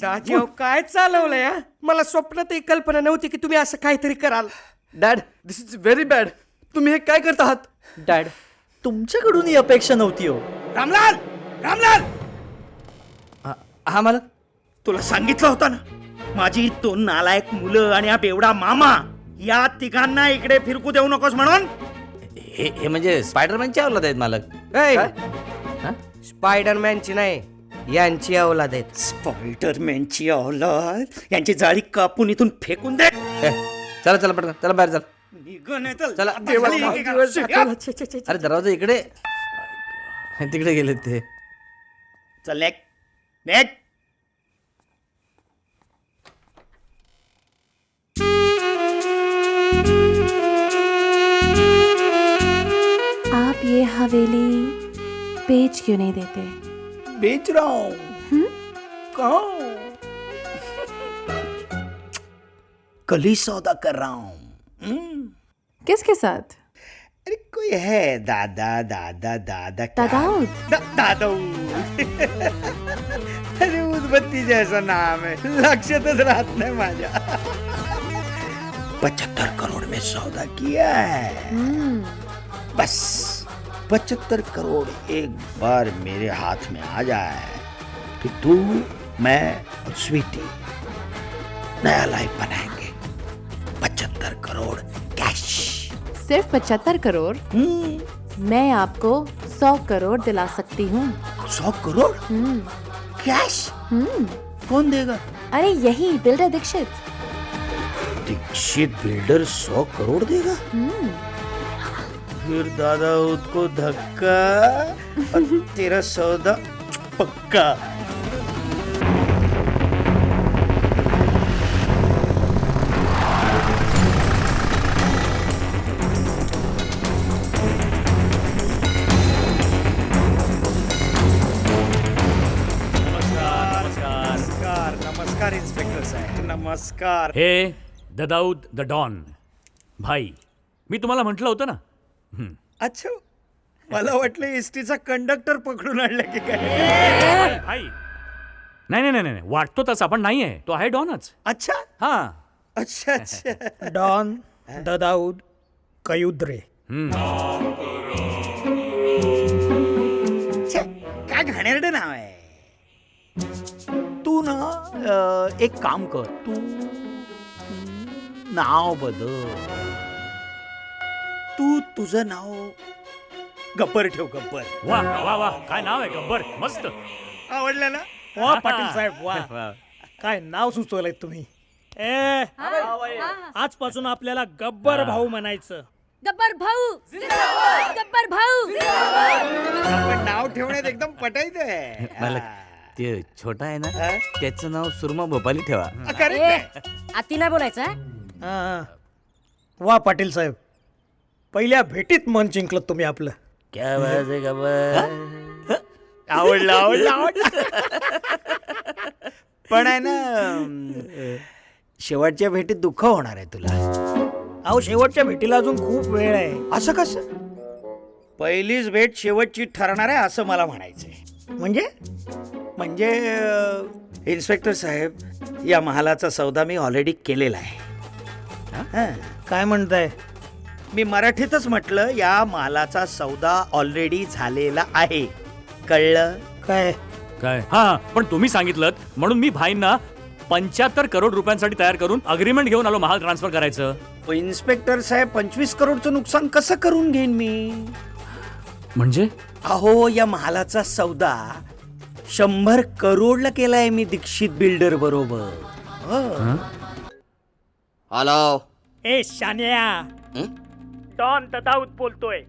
S5: राजीव काय चालवलंय हा? मला स्वप्नातही कल्पना नव्हती की तुम्ही असं काहीतरी कराल.
S8: Dad this is very bad. तुम्ही हे काय करत आहात?
S11: डॅड तुमच्याकडून ही अपेक्षा नव्हती हो.
S2: रामलाल. रामलाल,
S9: हा मालक.
S2: तुला सांगितलं होतं ना, माझी दोन नालायक मुलं आणि हा बेवडा मामा या तिघांना इकडे फिरकू देऊ नकोस म्हणून.
S9: हे म्हणजे स्पायडरमॅनची अवलाद आहेत मालक. हा?
S5: स्पायडरमॅनची नाही, यांची अवलाद आहेत.
S2: स्पायडरमॅनची औलाद. यांची जाळी कापून इथून फेकून दे.
S9: चला चला पटकन चला बाहेर चला.
S2: निघ नाही तर
S9: चला.
S2: खाली.
S9: अरे दरवाजा इकडे तिकडे गेले ते.
S2: चल नेक नेक.
S10: आप ये हवेली बेच क्यों नहीं देते?
S2: बेच रहा हूँ. कहाँ? कल ही सौदा कर रहा हूँ.
S10: किसके साथ?
S2: अरे कोई है दादा दादा दादा क्या?
S10: दादाऊद.
S2: दादाऊद. अरे उदबत्ती जैसा नाम है. लक्षातच राहत नाही माझ्या. 75 करोड़ में सौदा किया है. बस 75 करोड़ एक बार मेरे हाथ में आ जाए, फिर तू मैं और स्वीटी नया लाइफ बनाएंगे. 75 करोड़ कैश.
S10: सिर्फ 75 करोड़? मैं आपको 100 करोड़ दिला सकती हूँ.
S2: 100 करोड़ कैश? कौन देगा?
S10: अरे यही बिल्डर दीक्षित.
S2: दीक्षित बिल्डर 100 करोड़ देगा? फिर दादाऊद को धक्का और तेरा सौदा पक्का. नमस्कार.
S1: हे द दाऊद द डॉन. भाई, मी तुम्हाला म्हटलं होतं ना.
S2: अच्छा, मला वाटलं एसटीचा कंडक्टर पकडून आणलं की काय.
S1: भाई, नाही नाही नाही, वाटतो तसा पण नाही आहे. तो आहे डॉनच.
S2: अच्छा
S1: हा.
S2: अच्छा अच्छा.
S5: डॉन दाऊद कयुद्रे.
S2: छे, काय घाणेरडं नाव आहे. तू ना एक काम कर, तू नाव बदल. तू तुझं नाव गब्बर ठेव. गब्बर.
S1: वा वा वा, काय नाव आहे गब्बर. मस्त.
S2: आवडलं ना.
S5: वा पाटील साहेब वा. काय नाव सुचवलंय तुम्ही. आजपासून आपल्याला गब्बर भाऊ म्हणायचं.
S7: गब्बर भाऊ गब्बर भाऊ.
S2: पण नाव ठेवण्यात एकदम पटायचंय.
S9: मला ते छोटा आहे ना, त्याचं नाव सुरमा भोपाली ठेवा.
S7: अति नाही बोलायचं हा?
S5: हा. वा पाटील साहेब, पहिल्या भेटीत मन जिंकलं तुम्ही आपलं.
S9: क्या बात आहे गब्बर.
S2: आवडलं आवडलं आवडलं. पण आहे ना, शेवटच्या भेटीत दुःख होणार आहे तुला.
S5: अहो, शेवटच्या भेटीला अजून खूप वेळ आहे.
S2: असं कसं. पहिलीच भेट शेवटची ठरणार आहे असं मला म्हणायचंय. म्हणजे इन्स्पेक्टर साहेब, या महालाचा सौदा मी ऑलरेडी केलेला आहे.
S5: काय म्हणताय.
S2: मी मराठीतच म्हटलं, या महालाचा सौदा ऑलरेडी झालेला आहे. कळलं
S5: काय.
S1: काय. हा, पण तुम्ही सांगितलं म्हणून मी भाईंना 75 करोड रुपयांसाठी तयार करून अग्रीमेंट घेऊन आलो महाल ट्रान्सफर करायचं.
S2: इन्स्पेक्टर साहेब, 25 करोडचं नुकसान कसं करून घेईन मी.
S1: म्हणजे
S2: अहो, या महालाचा सौदा 100 करोडला केलाय मी दीक्षित बिल्डर बरोबर.
S4: हॅलो.
S5: ए शान्या, डॉन दाऊद बोलतोय.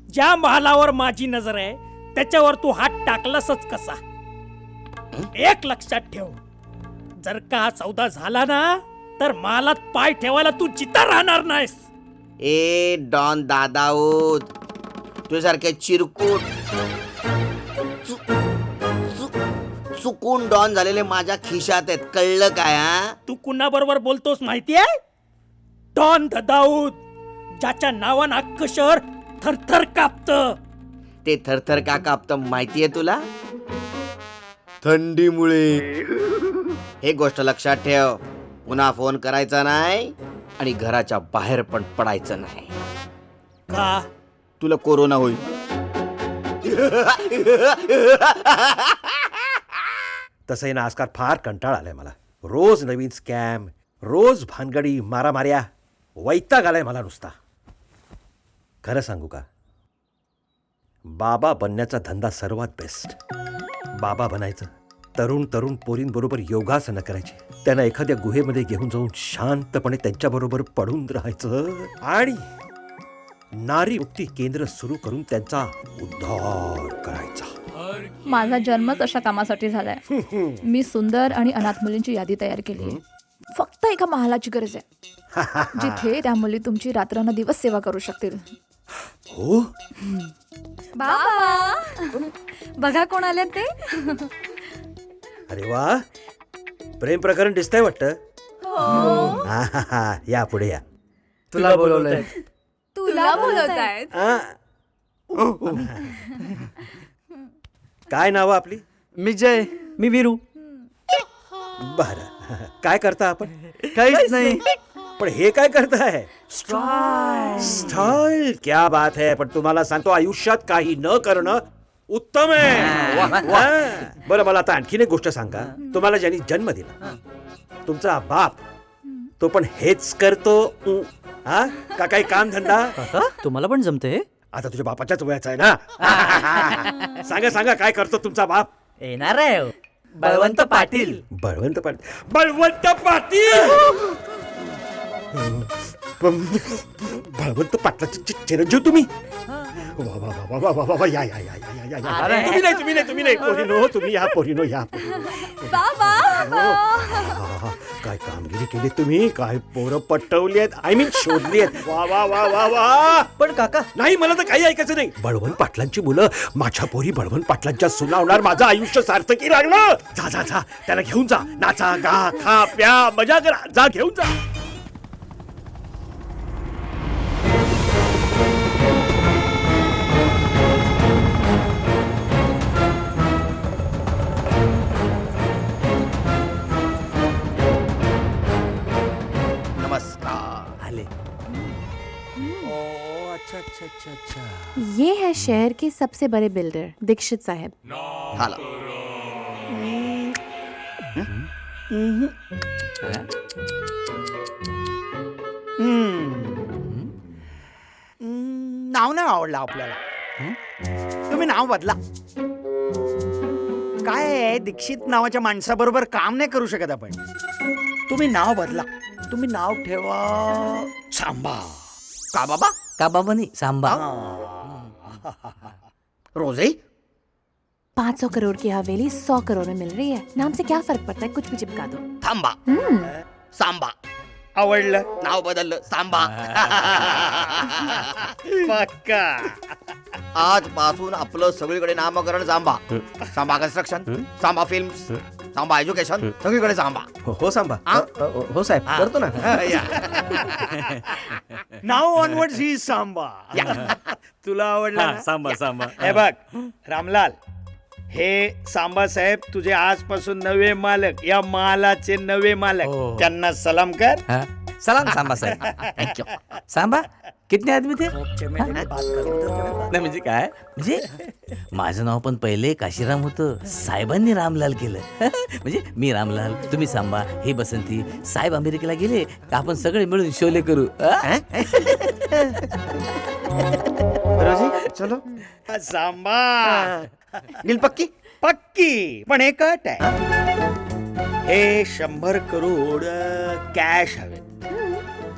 S5: ज्या महालावर माझी नजर आहे त्याच्यावर तू हात टाकलासच कसा. एक लक्षात ठेव, जर का हा सौदा झाला ना तर महालात पाय ठेवायला तू जिथं राहणार नाहीस.
S4: ए डॉन दादाऊद, तुझ्यासारखे चिरकुट चुकून डॉन झालेले माझ्या खिशात आहेत. कळलं काय. हा,
S5: तू कुणाबरोबर बोलतोस माहितीये. डॉन दाऊद, ज्याच्या नावानं अख्खं शहर थरथर कापत.
S4: ते थरथर का कापतं माहितीये तुला. थंडीमुळे. हे गोष्ट लक्षात ठेव. पुन्हा फोन करायचा नाही आणि घराच्या बाहेर पण पडायचं नाही.
S5: का.
S4: तुला कोरोना होईल.
S3: तसंही ना आजकाल फार कंटाळ आलाय मला. रोज नवीन स्कॅम, रोज भानगडी, मारामार्या. वैताग आलाय मला नुसता. खरं सांगू का, बाबा बनण्याचा धंदा सर्वात बेस्ट. बाबा बनायचं, तरुण तरुण पोरींबरोबर योगासनं करायची, त्यांना एखाद्या गुहेमध्ये घेऊन जाऊन शांतपणे त्यांच्याबरोबर पडून राहायचं आणि नारी मुक्ती केंद्र सुरू करून त्यांचा उद्धार करायचा.
S6: माझा जन्मच अशा कामासाठी झालाय. मी सुंदर आणि अनाथ मुलींची यादी तयार केली आहे. फक्त एका महालाची गरज आहे जिथे त्या मुली तुमची रात्रंदिवस सेवा करू शकतील.
S3: हो,
S6: बाबा, बघा कोण आले ते.
S3: अरे वा, प्रेम प्रकरण दिसतंय वाटतं. या पुढे या.
S5: तुला बोलवलंय.
S6: तुला बोलवतायत.
S3: काय नाव आपली.
S11: मी जय. मी वीरू.
S3: बरं, काय करता आपण.
S11: काहीच नाही.
S3: पण हे काय करताय. स्टाईल. क्या बात है. पण तुम्हाला सांगतो, आयुष्यात काही न करणं उत्तम आहे. बरं, मला आता आणखीन एक गोष्ट सांगा. तुम्हाला ज्यांनी जन्म दिला, तुमचा बाप, तो पण हेच करतो हा का काही काम धंदा.
S11: तुम्हाला पण जमते.
S3: आता तुझ्या बापाच्याच वयाचा आहे ना. सांगा सांगा, काय करतो तुमचा बाप.
S11: येणार आहे बळवंत पाटील.
S3: बळवंत पाटील. बळवंत पाटील. बळवंत पाटलाचे चिरंजीव तुम्ही. वा वा वा वा वा वा वा. या या या या या या. तुम्ही नाही पोरीनो, तुम्ही या पोरीनो, या.
S6: बाबा,
S2: काय कामगिरी केली तुम्ही, काय पोरं पटवली आहेत, आय मीन शोधली आहेत. वा वा वा वा वा.
S11: पण काका
S2: नाही, मला तर काही ऐकायचं नाही. बळवंत पाटलांची मुलं माझ्या पोरी बळवंत पाटलांच्या सुना होणार. माझं आयुष्य सार्थकी लागलं. जा जा जा, त्याला घेऊन जा. नाचा, गा, खा, प्या, मजा करा. जा, घेऊन जा.
S4: नमस्कार.
S9: आले.
S3: अच्छा अच्छा अच्छा अच्छा.
S10: ये है शहर के सबसे बड़े बिल्डर दीक्षित साहब.
S4: हाला.
S2: नाव नाही आवडलं आपल्याला. तुम्ही नाव बदला. काय आहे, दीक्षित नावाच्या माणसाबरोबर काम नाही करू शकत आपण. तुम्ही नाव बदला. तुम्ही नाव ठेवा सांबा.
S4: का बाबा?
S9: का बाबा नाही, सांबा.
S4: रोजे
S10: 500 करोड़ की हवेली 100 करोड़ में मिल रही है. नाम से क्या फर्क पड़ता है, कुछ भी चिपका दो.
S4: थांबा. सांबा.
S2: आवडलं.
S4: नाव बदललं. सांबा.
S2: पक्का.
S4: आजपासून आपलं सगळीकडे नामकरण Samba. Samba construction, Samba films, Samba education, सगळीकडे सांबा.
S11: हो सांबा. हो साहेब, करतो ना.
S2: नाव ऑनवर्ड्स ही सांबा. तुला आवडला ना?
S1: सांबा सांबा.
S2: हे बघ रामलाल, हे सांबा साहेब तुझे आजपासून नवे मालक, या महालाचे नवे मालक.
S9: हो.
S2: त्यांना सलाम कर.
S9: हाँ, सलाम सांबा साहेब. थँक्यू. सांबा कितने आदमी थे? नाही म्हणजे काय, म्हणजे माझं नाव पण पहिले काशीराम होतं, साहेबांनी रामलाल केलं. म्हणजे मी रामलाल, तुम्ही सांबा, हे बसंती. साहेब अमेरिकेला गेले का आपण सगळे मिळून शोले करू.
S4: रोजी चलो.
S2: सांबा
S4: नील पक्की.
S2: पक्की, पण एक अट आहे. हे 100 करोड कॅश हवे.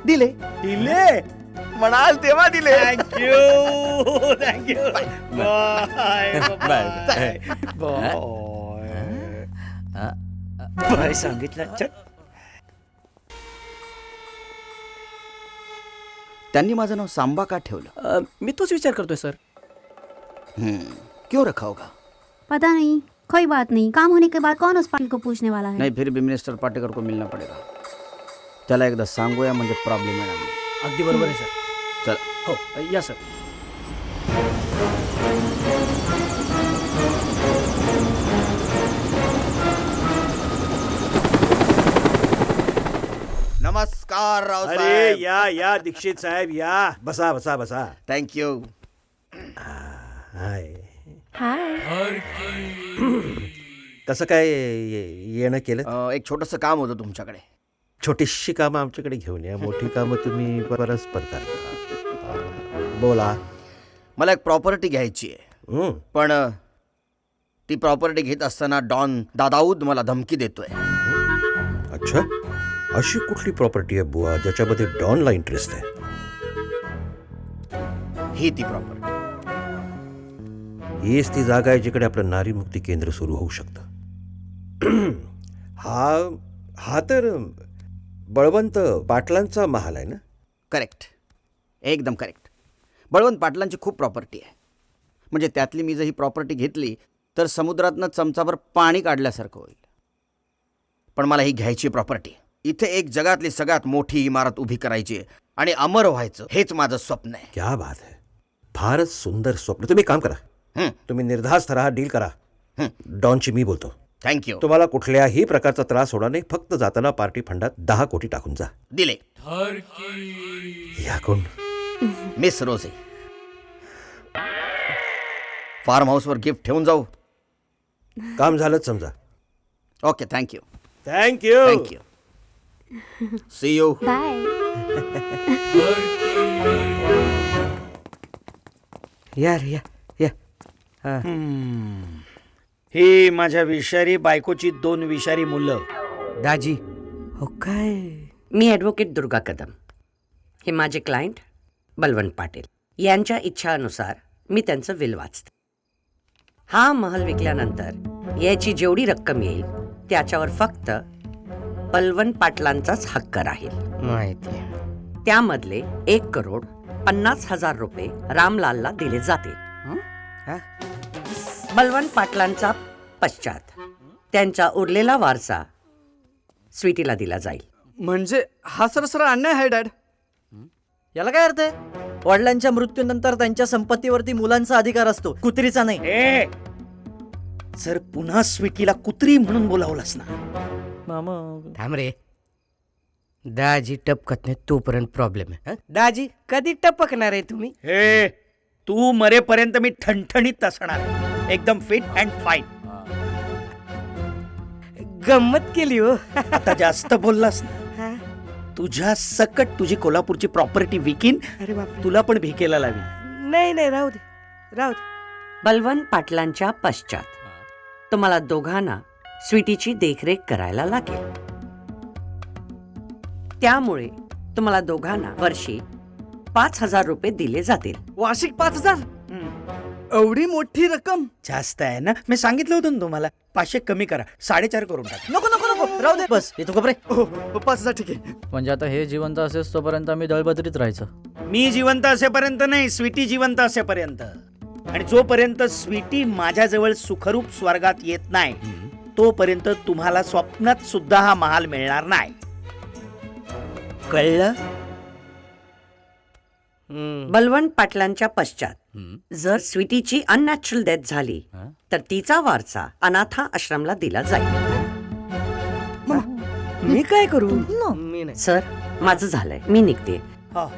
S4: दिले.
S2: दिले
S4: म्हणाल तेव्हा दिले.
S2: Thank you thank you. Bye
S9: bye.
S2: Bye सांगितलं. चल.
S4: त्यांनी माझं नाव सांबा का ठेवलं?
S11: मी तोच विचार करतोय सर.
S4: क्यों रखा होगा?
S12: पता नहीं, कोई बात नहीं. काम होने के बाद कौन उस पाटिल को पूछने वाला है.
S4: नहीं, फिर भी मिनिस्टर पाटेकर को मिलना पड़ेगा. त्याला एकदा सांगूया म्हणजे प्रॉब्लेम येणार नाही.
S11: अगदी बरोबर आहे सर.
S4: चल.
S11: हो या सर.
S4: नमस्कार
S2: अरे
S4: रावसाहेब.
S2: या दीक्षित साहेब या. बसा बसा बसा.
S4: थँक्यू.
S2: हाय.
S10: हाय.
S2: कसं काय येणं केलं?
S4: एक छोटंसं काम होतं तुमच्याकडे.
S2: छोटीशी कामं आमच्याकडे घेऊन या, मोठी कामं तुम्ही परस्पर करता. बोला.
S4: मला एक प्रॉपर्टी घ्यायची आहे, पण ती प्रॉपर्टी घेत असताना डॉन दादाऊद मला धमकी देतोय.
S2: अच्छा, अशी कुठली प्रॉपर्टी आहे बुवा ज्याच्यामध्ये डॉनला इंटरेस्ट आहे?
S4: ही ती प्रॉपर्टी.
S2: हीच ती जागा आहे जिकडे आपलं नारी मुक्ती केंद्र सुरू होऊ शकतं. हा तर बळवंत पाटलांचा महाल आहे ना?
S4: करेक्ट, एकदम करेक्ट. बळवंत पाटलांची खूप प्रॉपर्टी आहे. म्हणजे त्यातली मी जर ही प्रॉपर्टी घेतली तर समुद्रातनं चमचाभर पाणी काढल्यासारखं होईल. पण मला ही घ्यायची प्रॉपर्टी. इथे एक जगातली सगळ्यात मोठी इमारत उभी करायची आणि अमर व्हायचं, हेच माझं स्वप्न आहे.
S2: क्या बात आहे, फारच सुंदर स्वप्न. तुम्ही काम करा, तुम्ही निर्धास्त राहा, डील करा. डॉनची मी बोलतो.
S4: थँक्यू.
S2: तुम्हाला कुठल्याही प्रकारचा त्रास होणार नाही. फक्त जाताना पार्टी फंडात 10 कोटी टाकून जा.
S4: दिले.
S2: या कोण?
S4: मिस रोजे. फार्म हाऊसवर गिफ्ट ठेवून जाऊ.
S2: काम झालंच समजा.
S4: Okay, thank you.
S2: Thank you.
S4: Thank you. See you.
S10: Bye.
S11: या रे, या या.
S2: ही माझ्या विषारी बायकोची 2 विषारी मुलं.
S5: दाजी. हो काय.
S13: मी ॲडव्होकेट दुर्गा कदम. हे माझे क्लायंट बलवंत पाटील. यांच्या इच्छानुसार मी त्यांचं विल वाचते. हा महल विकल्यानंतर याची जेवढी रक्कम येईल त्याच्यावर फक्त बलवंत पाटलांचाच हक्क राहील.
S5: माहिती
S13: त्यामधले 1,50,00,000 रुपये रामलालला दिले जातील. बलवंत पाटलांचा पश्चात त्यांचा उरलेला वारसा स्वीटीला दिला जाईल.
S11: म्हणजे हा सरसरा अन्याय आहे डॅड. याला काय अर्थ आहे? वडिलांच्या मृत्यूनंतर त्यांच्या संपत्तीवरती मुलांचा अधिकार असतो, कुत्रीचा नाही.
S2: ए जर पुन्हा स्वीटीला कुत्री म्हणून बोलावलंस ना,
S11: मामा
S5: थांब रे. दाजी टपकत नाही तोपर्यंत प्रॉब्लेम आहे. दाजी कधी टपकणार आहे तुम्ही?
S2: हे तू मरेपर्यंत मी ठणठणीत असणार आहे. एकदम फिट अँड फाईन.
S5: गंमत केली हो.
S2: आता जास्त बोललास ना, तुझ्या सकट तुझी कोल्हापूरची प्रॉपर्टी विकीन.
S5: अरे बाप,
S2: तुला पण भिकेला लावीन.
S5: नाही राहू दे राहू दे.
S13: बलवंत पाटलांच्या पश्चात तुम्हाला दोघांना स्वीटीची देखरेख करायला लागेल. त्यामुळे तुम्हाला दोघांना वर्षी 5,000 रुपये दिले जातील.
S11: वार्षिक 5,000? एवढी मोठी रक्कम?
S2: जास्त आहे ना. मी सांगितलं होतं ना तुम्हाला, 500 कमी करा, 4.5 करून टाक.
S11: नको नको नको राहू दे.
S5: बस येतो कपरे.
S11: 5,000 ठीक आहे. म्हणजे आता हे जिवंत असेल तोपर्यंत आम्ही दळबदरीत राहायचं?
S2: मी जिवंत असेपर्यंत नाही, स्वीटी जिवंत असेपर्यंत. आणि जोपर्यंत स्वीटी माझ्याजवळ सुखरूप स्वर्गात येत नाही, तोपर्यंत तुम्हाला स्वप्नात सुद्धा हा महाल मिळणार नाही. कळलं?
S13: बलवंत पाटलांच्या पश्चात जर स्वीटीची अननॅचरल डेथ झाली तर तिचा वारसा अनाथा आश्रमला दिला जाईल.
S5: मी काय करू? मी नाही.
S13: सर, माझं झालंय, मी निघते.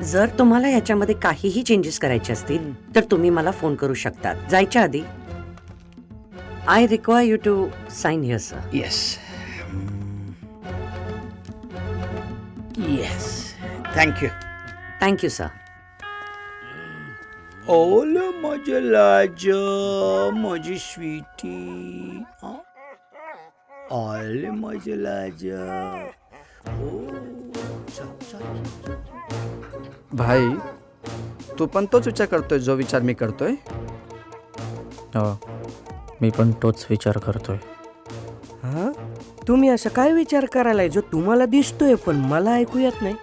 S13: जर तुम्हाला याच्यामध्ये काहीही चेंजेस करायचे असतील तर तुम्ही मला फोन करू शकतात. जायच्या आधी I require you to sign here sir.
S2: Yes yes, thank you.
S13: Thank you sir.
S2: ओल माझं लाज, माझी स्वीटी, ऑल माझं लाज.
S11: भाई, तू पण तोच विचार करतोय जो विचार मी करतोय? हो, मी पण तोच विचार करतोय.
S5: हा, तुम्ही असं काय विचार करायला जो तुम्हाला दिसतोय पण मला ऐकू येत नाही?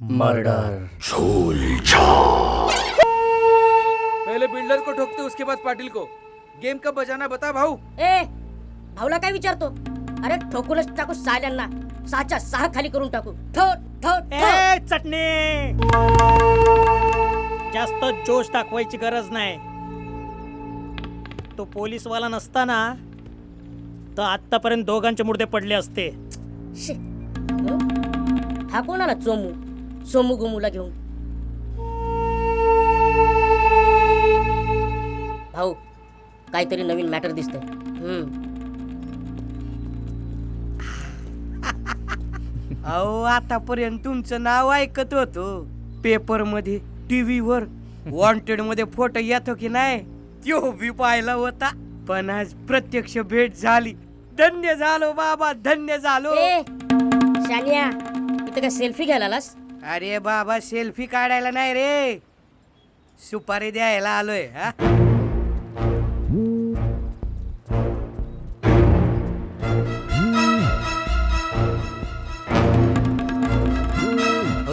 S11: मर्डर.
S8: पहले बिल्डर को ठोकते उसके बाद पाटिल को. गेम कब बजाना बता भाऊ.
S7: ए भाऊला काय विचारतो? अरे ठोकूनच टाकू साल्यांना, 6च्या 6 खाली करून टाकू.
S2: ए चटणी, जास्त जोश दाखवायची गरज नाही. तो पोलीसवाला नसताना तर आतापर्यंत दोघांचे मुर्दे पडले असते.
S7: शी. हा कोणाला चोमू सोमू गोमूला घेऊन? भाऊ, काहीतरी नवीन मॅटर दिसतंय.
S5: अहो, आतापर्यंत तुमचं नाव ऐकत होतो पेपर मध्ये, टीव्हीवर, वॉन्टेड मध्ये फोटो येतो की नाही तो बी पाहिला होता. पण आज प्रत्यक्ष भेट झाली. धन्य झालो बाबा, धन्य झालो.
S7: शानिया, इथं काय सेल्फी घ्यायला आलास?
S5: अरे बाबा, सेल्फी काढायला नाही रे, सुपारी द्यायला आलोय. हा,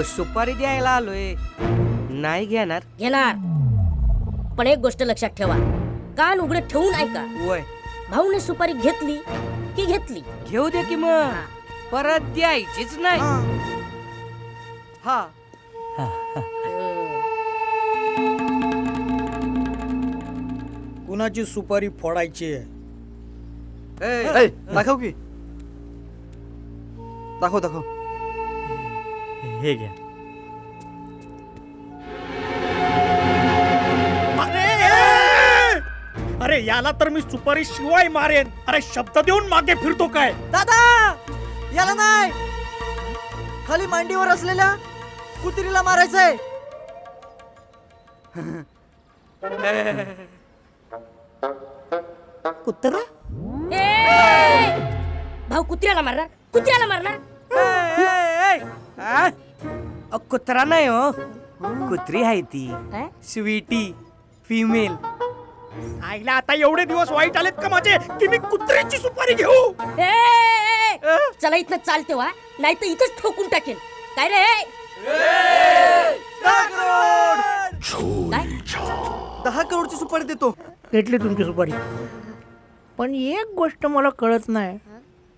S5: सुपारी द्यायला आलोय. नाही घेणार?
S7: घेणार, पण एक गोष्ट लक्षात ठेवा, कान उघडे ठेवून ऐका.
S5: वय,
S7: भाऊने सुपारी घेतली की घेतली.
S5: घेऊ दे की मग, परत द्यायचीच नाही. हा,
S2: कुणाची सुपारी फोडायची?
S11: दाखव की, दाखव. हे घ्या.
S2: अरे याला तर मी सुपारी शिवाय मारेन. अरे शब्द देऊन मागे फिरतो काय?
S11: दादा, याला नाही, खाली मांडीवर असलेल्या कुत्रीला मारायचंय.
S2: कुत्रा?
S7: भाऊ कुत्र्याला मारणार? कुत्र्याला मारणार?
S5: कुत्रा नाही हो, कुत्री आहे ती, स्वीटी, फिमेल.
S2: आईला आता एवढे दिवस वाईट आलेत का माझे की मी कुत्र्याची सुपारी घेऊ?
S7: चला इथनं चालते वा नाही तर इथंच ठोकून टाकेन. काय रे काय
S11: 10 करोडची सुपारी देतो.
S2: घेतली तुमची सुपारी. पण एक गोष्ट मला कळत नाही,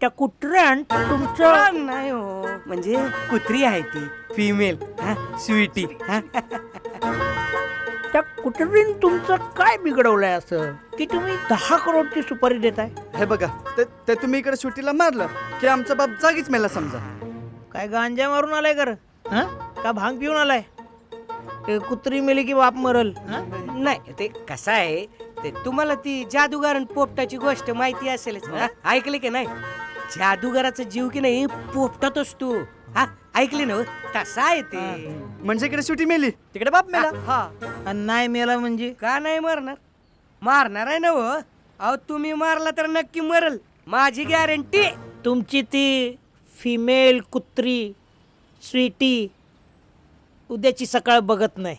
S2: त्या कुत्र्यान तुमचं
S5: नाही हो, म्हणजे कुत्री आहे ती फिमेल स्वीटी.
S2: त्या कुत्रीन तुमचं काय बिघडवलंय असं की तुम्ही 10 करोडची सुपारी देताय?
S11: हे बघा, ते तुम्ही इकडे सुट्टीला मारलं की आमचा बाप जागीच मेला समजा.
S2: काय गांजा मारून आलाय कर का भांग पिऊन आलाय? ते कुत्री मेली की बाप मरल.
S5: नाही ते कसं आहे, ते तुम्हाला ती जादूगार पोपटाची गोष्ट माहिती असेलच. ऐकले की नाही? जादूगाराचा जीव की नाही पोपटात असतो. ऐकले ना? तसा आहे ते.
S11: म्हणजे इकडे सुट्टी मेली, तिकडे बाप मेला.
S2: आणि नाही मेला म्हणजे
S5: का नाही मारणार? मारणार आहे ना हो. अहो तुम्ही मारला तर नक्की मरल, माझी गॅरंटी.
S2: तुमची ती फिमेल कुत्री स्वीटी उद्याची सकाळ बघत नाही.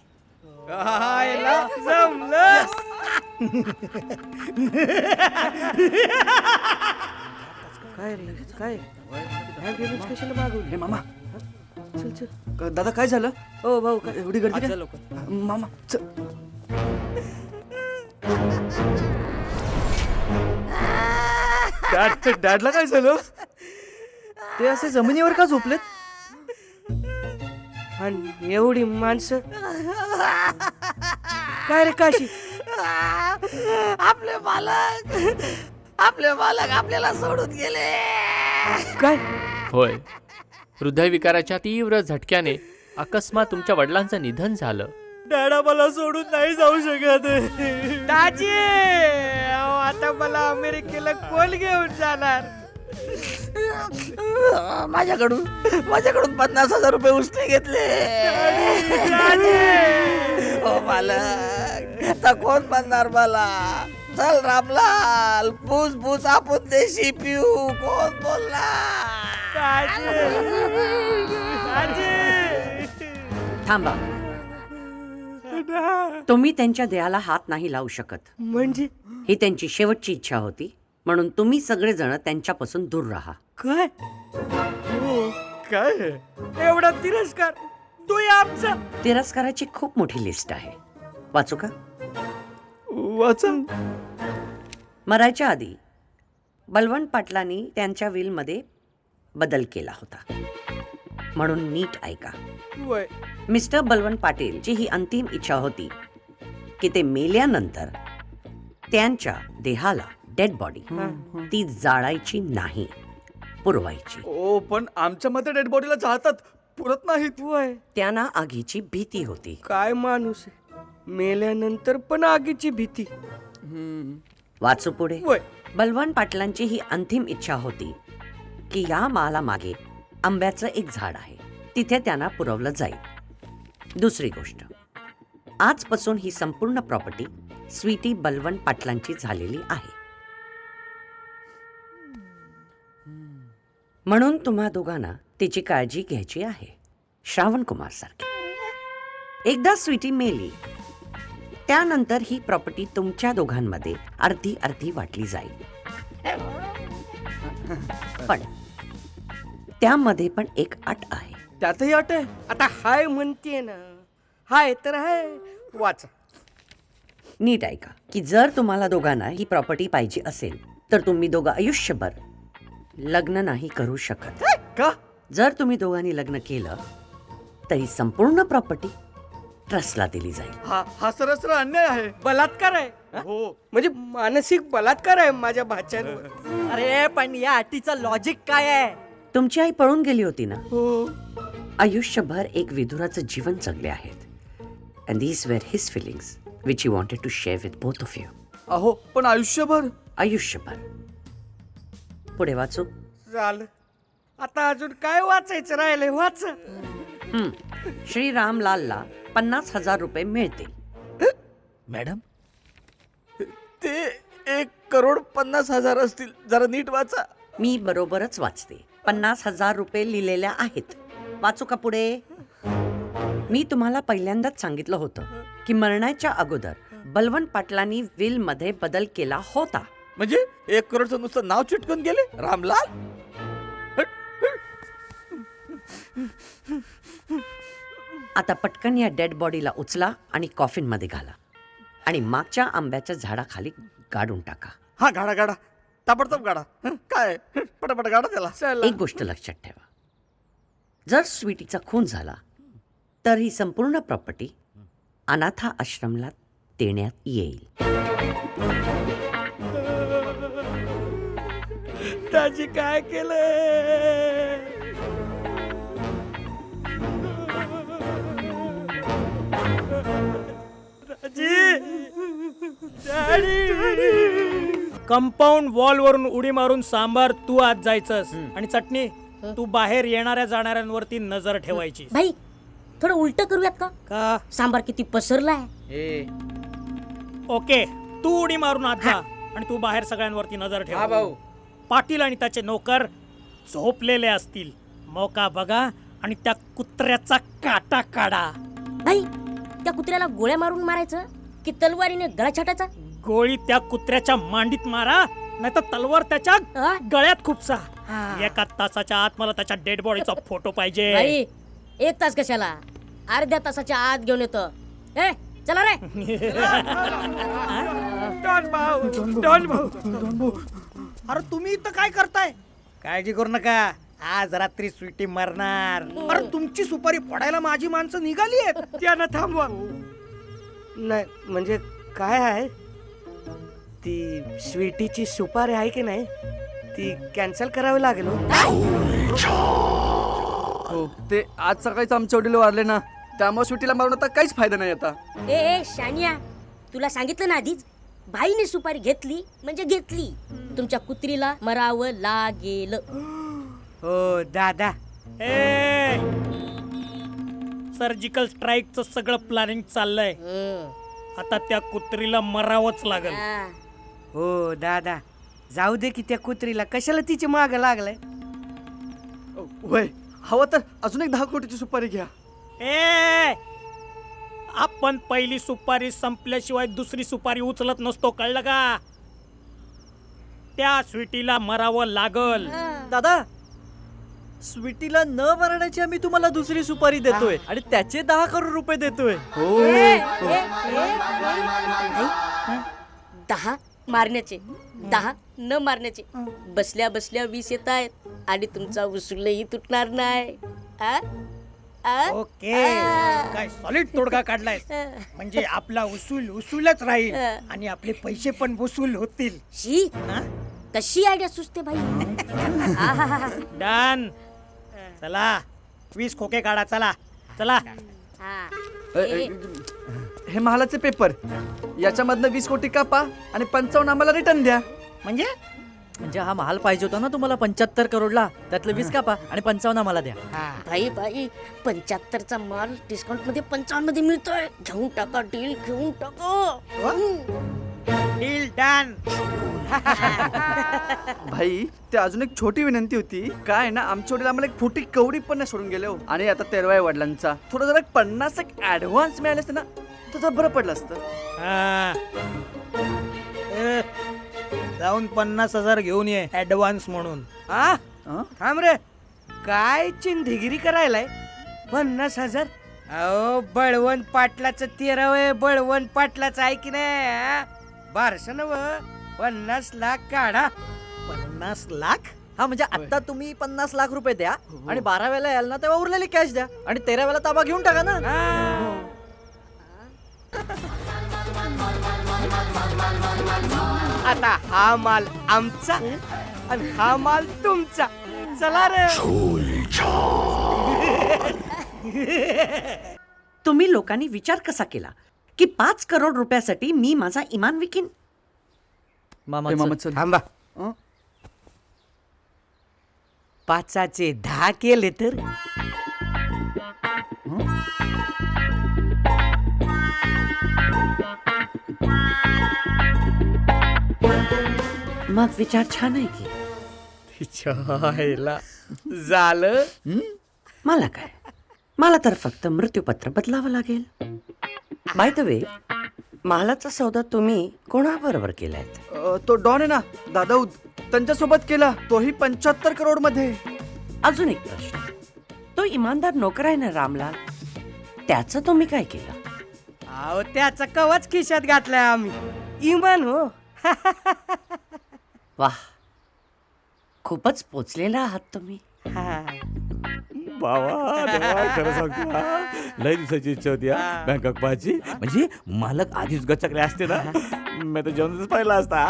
S5: काय रे काय कशाला मागवली?
S11: हे मामा, दादा काय झालं?
S5: ओ भाऊ काय
S11: एवढी गर्दी काय?
S5: लोक
S11: मामा डॅडला काय झालं? ते असे जमिनीवर का झोपलेत?
S5: आणि एवढी माणसं काय रे काशी?
S9: आपले मालक आपल्याला सोडून गेले.
S5: काय
S14: होय, हृदयविकाराच्या तीव्र झटक्याने अकस्मात तुमच्या वडिलांचं निधन झालं.
S2: डॅडा मला सोडून नाही जाऊ शकत.
S5: दाजी आता मला अमेरिकेला कोण घेऊन जाणार?
S9: माझ्याकडून 50,000 रुपये उसने घेतले. ओ मालक, आता कोण बनणार मला? चल रामलाल, भूस आपण देशी पिऊ. कोण बोलणार?
S13: थांबा. तुम्ही त्यांच्या देहाला हात नाही लावू शकत.
S5: म्हणजे
S13: ही त्यांची शेवटची इच्छा होती, म्हणून तुम्ही सगळेजण त्यांच्यापासून दूर राहा.
S5: काय
S11: काय
S5: एवढा तिरस्कार? तू आमचा
S13: तिरस्काराची खूप मोठी लिस्ट आहे. वाचू का?
S11: वाचा.
S13: मरायच्या आधी बलवंत पाटलांनी त्यांच्या विलमध्ये बदल केला होता, म्हणून नीट ऐका.
S5: वय
S13: मिस्टर बलवंत पाटीलची ही अंतिम इच्छा होती की ते मेल्यानंतर त्यांच्या देहाला डेड बॉडी ती जाळायची नाही, पुरवायची.
S11: ओ पण आमच्या मते डेड बॉडीला जाळतात, पुरत नाहीत.
S5: वय
S13: त्यांना आगीची भीती होती.
S5: काय माणूस आहे, मेल्यानंतर पण आगीची भीती.
S13: वाचू पुढे.
S5: वय
S13: बलवंत पाटलांची ही अंतिम इच्छा होती की या माला मागे आंब्याचं एक झाड आहे, तिथे त्यांना पुरवलं जाईल. दुसरी गोष्ट, आजपासून ही संपूर्ण प्रॉपर्टी स्वीटी बलवंत पाटलांची झालेली आहे. म्हणून तुम्हा दोघांना तिची काळजी घ्यायची आहे, श्रावण कुमार सारखी. एकदा स्वीटी मेली त्यानंतर ही प्रॉपर्टी तुमच्या दोघांमध्ये अर्धी अर्धी वाटली जाईल. पण त्यामध्ये पण एक अट आहे.
S5: त्यातही अट आहे? आता हाय म्हणते ना, हाय तर हाय. वाचा.
S13: नीट ऐका की जर तुम्हाला दोघांना ही प्रॉपर्टी पाहिजे असेल तर तुम्ही दोघं आयुष्यभर लग्न नाही करू शकत.
S11: का?
S13: जर तुम्ही दोघांनी लग्न केलं तरी संपूर्ण प्रॉपर्टी ट्रस्टला दिली जाईल.
S11: हा सरळ अन्याय आहे.
S5: बलात्कार आहे.
S11: हो,
S5: म्हणजे मानसिक बलात्कार आहे माझ्या भाच्यावर.
S11: अरे पण या अटीचं लॉजिक काय आहे?
S13: तुमची आई पळून गेली होती ना,
S5: हो.
S13: आयुष्यभर एक विधुराचं जीवन जगले आहेत. And these were his feelings which he wanted to share with both of you.
S11: अहो पण आयुष्यभर.
S13: आयुष्यभर. पुढे वाचू.
S5: झालं. आता अजून काय वाचायचं राहिलंय? वाच.
S13: श्री रामलालला 50,000 रुपये मिळतील.
S8: मॅडम, ते 1,50,00,000 असतील. जरा नीट वाचा.
S13: मी बरोबरच वाचते. 50,000 रुपये लिहिलेल्या आहेत. वाचू का पुढे? मी तुम्हाला पहिल्यांदाच सांगितलं होतं की मरणाच्या अगोदर बलवंत पाटलांनी विल मध्ये बदल केला होता.
S8: म्हणजे 1 करोडचं नुसतं नाव चिटकून गेले रामलाल?
S13: आता पटकन या डेड बॉडीला उचला आणि कॉफिन मध्ये घाला आणि मागच्या आंब्याच्या झाडाखाली गाडून टाका.
S2: हा गाडा गाडा ताबडतोब गाडा. काय पटापट गाडा त्याला.
S13: एक गोष्ट लक्षात ठेवा, जर स्वीटीचा खून झाला तर ही संपूर्ण प्रॉपर्टी अनाथ आश्रमला देण्यात येईल.
S5: दाजी काय केलं?
S2: कंपाऊंड वॉल वरून उडी मारून सांबार तू आत जायचंस आणि चटणी तू बाहेर येणाऱ्या जाणाऱ्यांवरती नजर ठेवायची.
S7: भाई थोडं उलट करूयात का?
S2: का
S7: सांबार किती पसरलाय.
S2: ओके, तू उडी मारून आत जा आणि तू बाहेर सगळ्यांवरती नजर ठेव. भाऊ पाटील आणि त्याचे नोकर झोपलेले असतील. मौका बघा आणि त्या कुत्र्याचा काटा काढा.
S7: भाई त्या कुत्र्याला गोळ्या मारून मारायचं की तलवारीने गळा छाटायचा?
S2: गोळी त्या कुत्र्याच्या मांडीत मारा, नाही तर तलवार त्याच्या गळ्यात खुपसा. 1 तासाच्या आत मला त्याच्या डेड बॉडीचा फोटो पाहिजे.
S7: भाई 1 तास कशाला, अर्ध्या तासाच्या आत घेऊन येतो. ए चला रे.
S2: अरे तुम्ही इथं काय करताय? काळजी करू नका, आज रात्री स्वीटी मरणार. अरे तुमची सुपारी फोडायला माझी माणसं निघाली आहेत. त्यांना थांबवा.
S5: नाही म्हणजे काय आहे, ती स्वीटीची सुपारी आहे की नाही ती कॅन्सल करावी लागेल.
S8: हो ते आज सकाळीच आमच्या वडील वारले ना, त्यामुळे सुट्टीला मारून आता काहीच फायदा नाही आता.
S7: ए शानिया, तुला सांगितलं ना आधीच, भाईने सुपारी घेतली म्हणजे घेतली. तुमच्या कुत्रीला मरावं लागेल.
S5: हो दादा.
S2: सर्जिकल स्ट्राईकचं सगळं प्लॅनिंग चाललंय. आता त्या कुत्रीला मरावंच लागेल.
S5: हो दादा, जाऊ दे की त्या कुत्रीला, कशाला तिच्या माग लागलाय.
S8: वय हवं तर अजून एक 10 कोटीची सुपारी घ्या.
S2: आपण पहिली सुपारी संपल्याशिवाय दुसरी सुपारी उचलत नसतो, कळलं का? त्या स्वीटीला मरावं लागल.
S11: दादा, स्वीटीला न मरण्याची आम्ही तुम्हाला दुसरी सुपारी देतोय आणि त्याचे 10 करोड रुपये देतोय.
S7: 10 मारण्याचे, 10 न मारण्याचे. बसल्या बसल्या 20 येत आहेत आणि तुमचा उसूलही तुटणार नाही.
S2: ओके, काय सॉलिड तोडगा काढलाय. म्हणजे आपला उसूलच राहील आणि आपले पैसे पण वसूल होतील.
S7: शी कशी आयडिया सुचते भाई.
S2: डन. चला 20 खोके काढा. चला चला.
S8: हे महालाचे पेपर, याच्यामधनं 20 कोटी कापा आणि 55 आम्हाला रिटर्न द्या.
S11: म्हणजे हा महाल पाहिजे होता ना तुम्हाला 75 करोडला, त्यातलं 20 कापा आणि 55 मला द्या.
S7: भाई भाई 75चा माल डिस्काउंट मध्ये 55 मध्ये मिळतोय. घेऊन टाका डील, घेऊन टाका
S2: डील. डन.
S8: भाई ते अजून एक छोटी विनंती होती. काय ना, आमच्या वडील आम्हाला एक फुटी कवडी पण नाही सोडून गेले हो. आणि आता 13व्या वडिलांचा थोडं जरा 50 ऍडव्हान्स मिळाले असते ना तर जरा बरं पडलं असतं.
S2: जाऊन 50,000 घेऊन ये ऍडव्हान्स म्हणून.
S5: थांब रे, काय चिंधगिरी करायलाय? 50,000? अहो बळवंत पाटलाचं 13 बळवंत पाटलाचं आहे की नाही? बारसं नव 50 लाख काढा.
S2: 50 लाख?
S11: हा म्हणजे आता तुम्ही 50 लाख रुपये द्या आणि 12व्याला याल ना तेव्हा उरलेली कॅश द्या आणि 13व्याला ताबा घेऊन टाका ना.
S5: आता हा माल आमचा आणि हा माल तुमचा. चला रे.
S13: तुम्ही लोकांनी विचार कसा केला की 5 करोड रुपयासाठी मी माझा इमान विकीन?
S5: थांबा. 5चे 10 केले तर?
S13: मग विचार छान आहे की.
S5: झालं.
S13: मला काय, मला तर फक्त मृत्यूपत्र बदलावं लागेल. बाय द वे, महालाचा सौदा तुम्ही कोणाबरोबर केलाय?
S8: तो डॉन आहे ना दादाऊद, त्यांच्यासोबत केला, तोही 75 करोड मध्ये.
S13: अजून एक प्रश्न, तो इमानदार नोकर आहे ना रामलाल, त्याचं तुम्ही काय केलं?
S5: अहो त्याचा कवच खिशात घातलाय आम्ही. इमान हो.
S13: वाह, खूपच पोचलेला आहात तुम्ही.
S9: बाबा देवा, खरं सांगतो हा, लय दिवसाची इच्छा होती हा बँकॉक पाहायची. म्हणजे मालक आधीच गचकले असते ना, मी तर जेवणच पाहिला असता.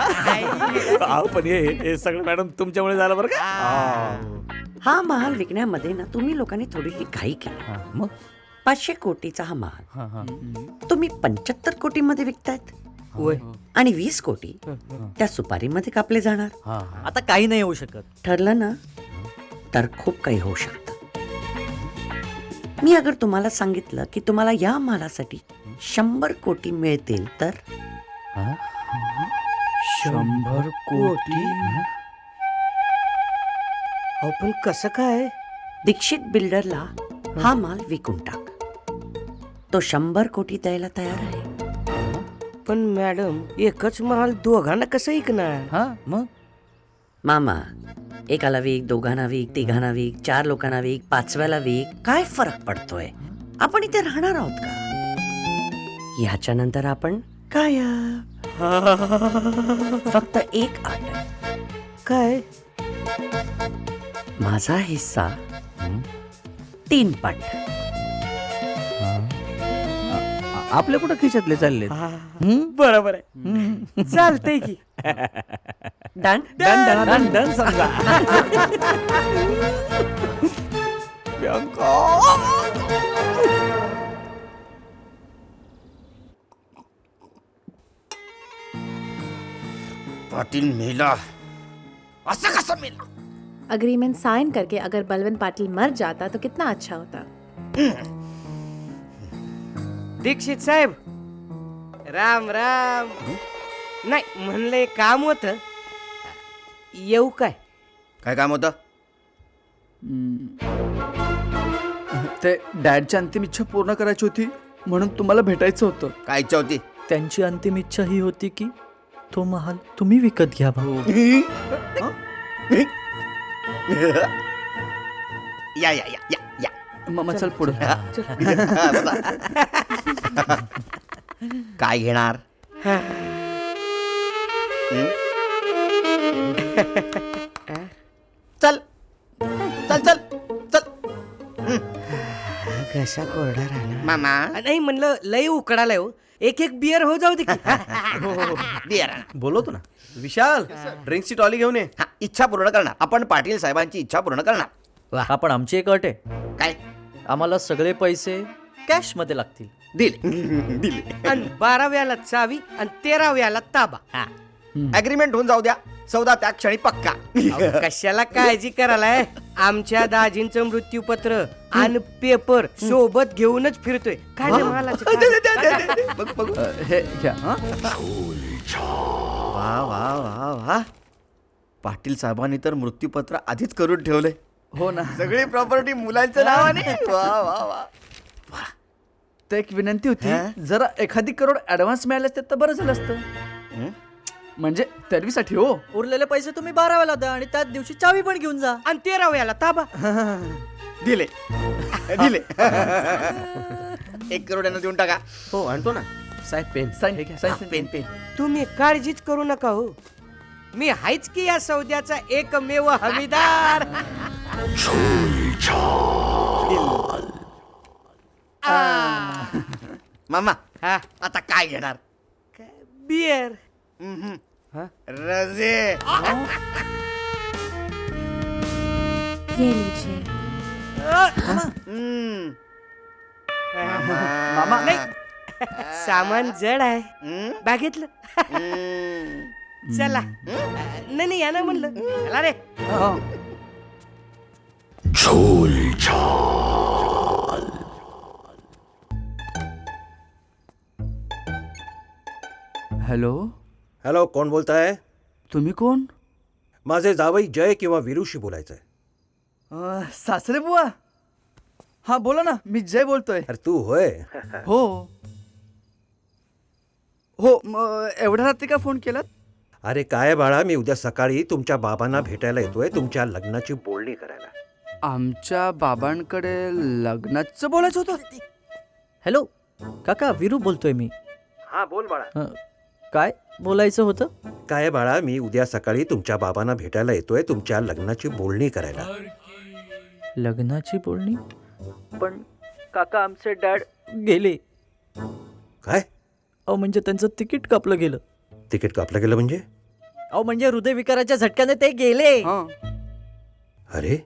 S9: अहो पण हे सगळं मॅडम तुमच्यामुळे झालं बरं का.
S13: हा महाल विकण्यामध्ये ना तुम्ही लोकांनी थोडी घाई केली.
S9: मग
S13: 500 कोटीचा हा महाल तुम्ही 75 कोटीमध्ये विकतायत.
S11: होय.
S13: आणि 20 कोटी त्या सुपारीमध्ये कापले जाणार.
S11: आता काही नाही होऊ शकत.
S13: ठरलं ना तर खूप काही होऊ शकतं. मी अगर तुम्हाला सांगितलं की तुम्हाला या मालासाठी 100 कोटी मिळतील तर
S5: 100 कोटी? अहो पण कसं काय?
S13: दीक्षित बिल्डरला हा माल विकून टाक. तो 100 कोटी द्यायला तयार आहे.
S5: पण मॅडम एकच माल दोघांना कसं ऐकणार?
S9: मग
S13: मामा, एकाला वीक, दोघांना वीक, तिघांना वीक, 4 लोकांना वीक, 5व्याला वीक, काय फरक पडतोय? आपण इथे राहणार आहोत का? ह्याच्या नंतर आपण काय फक्त एक अट आहे.
S5: काय?
S13: माझा हिस्सा 3 पट.
S9: आपल्या कुठं खिशातले चालले?
S5: बरोबर आहे. चालतंय की.
S13: डन
S9: डन डन डन समजा.
S4: पाटील मेला, असं कसं मेला?
S10: अग्रीमेंट साइन करके अगर बलवंत पाटिल मर जाता तो कितना अच्छा होता.
S5: दीक्षित साहेब, राम राम. नाही म्हणलं एक काम होतं, येऊ काय?
S4: काय काम होतं?
S8: ते डॅडची अंतिम इच्छा पूर्ण करायची होती म्हणून तुम्हाला भेटायचं होतं.
S4: काय इच्छा होती?
S11: त्यांची अंतिम इच्छा ही होती की तो महाल तुम्ही विकत घ्या भाऊ.
S4: या या या या या.
S8: मग चल पुढे.
S4: काय घेणार? चल चल चल चल.
S5: कसा कोरडा राहिला
S4: मामा.
S5: नाही म्हणलं लय उकडालाय हो. एक बियर हो जाऊ दे की.
S4: बियर.
S11: बोलवतो ना. विशाल, ड्रिंक्सची टॉली घेऊन ये.
S4: हा, इच्छा पूर्ण करणार आपण. पाटील साहेबांची इच्छा पूर्ण करणार.
S11: आपण आमची एक अट आहे.
S4: काय?
S11: आम्हाला सगळे पैसे कॅश मध्ये लागतील.
S4: दिले दिले.
S5: आणि 12व्याला चावी आणि 13व्याला ताबा.
S4: अग्रीमेंट होऊन जाऊ द्या. सौदा त्या क्षणी पक्का.
S5: अहो, कशाला काळजी करायलाय? आमच्या दाजींचं मृत्यूपत्र आणि पेपर सोबत घेऊनच फिरतोय. काय मालाचं
S8: हे घ्या.
S4: वा वा वा वा. पाटील साहेबांनी तर मृत्यूपत्र आधीच करून ठेवलंय.
S8: हो ना.
S4: सगळी प्रॉपर्टी मुलांच्या नावाने. वा वा वा.
S8: तर एक विनंती होती, जरा 1 करोड ऍडव्हान्स मिळाले असते तर बरं झालं असतं. म्हणजे तेरवीसाठी हो.
S11: उरलेले पैसे तुम्ही 12व्याला द्या आणि त्याच दिवशी चावी पण घेऊन जा.
S5: आणि 13व्याला ताबा.
S4: दिले दिले. 1 करोड यांना देऊन टाका.
S3: हो आणतो ना साहेब. Pen
S4: pen pen.
S5: तुम्ही काळजीच करू नका हो. मी हायच की या सौद्याचा एकमेव हमीदार.
S4: मामा
S5: हा,
S4: आता काय घेणार?
S5: बियर.
S4: रजे.
S10: ये लीजिए.
S8: मामा
S5: नाही, सामान जड आहे. बागेतलं. चला. नाही या ना म्हणलं. चला रे.
S8: हॅलो.
S3: हॅलो, कोण बोलताय?
S8: तुम्ही कोण?
S3: माझे जावई जय किंवा वीरूशी बोलायचंय.
S8: सासरे बुवा. हा बोला ना, मी जय बोलतोय.
S3: अरे तू होय?
S8: हो हो. एवढ्या रात्री का फोन केलात?
S3: अरे काय बाळा, मी उद्या सकाळी तुमच्या बाबांना भेटायला येतोय, तुमच्या लग्नाची बोलणी करायला.
S8: आमच्या बाबांकडे लग्नाचं बोलायचं होतं.
S11: हॅलो काका, विरू बोलतोय मी.
S3: हा बोल बाळा.
S11: काय बोलायचं होतं?
S3: काय बाळा, मी उद्या सकाळी तुमच्या बाबांना भेटायला येतोय तुमच्या लग्नाची बोलणी करायला.
S11: लग्नाची बोलणी? पण काका आमचे डॅड गेले.
S3: काय?
S11: अहो म्हणजे त्यांचं तिकीट कापलं गेलं.
S3: तिकीट कापलं गेलं म्हणजे?
S11: अहो म्हणजे हृदयविकाराच्या झटक्याने ते गेले.
S3: अरे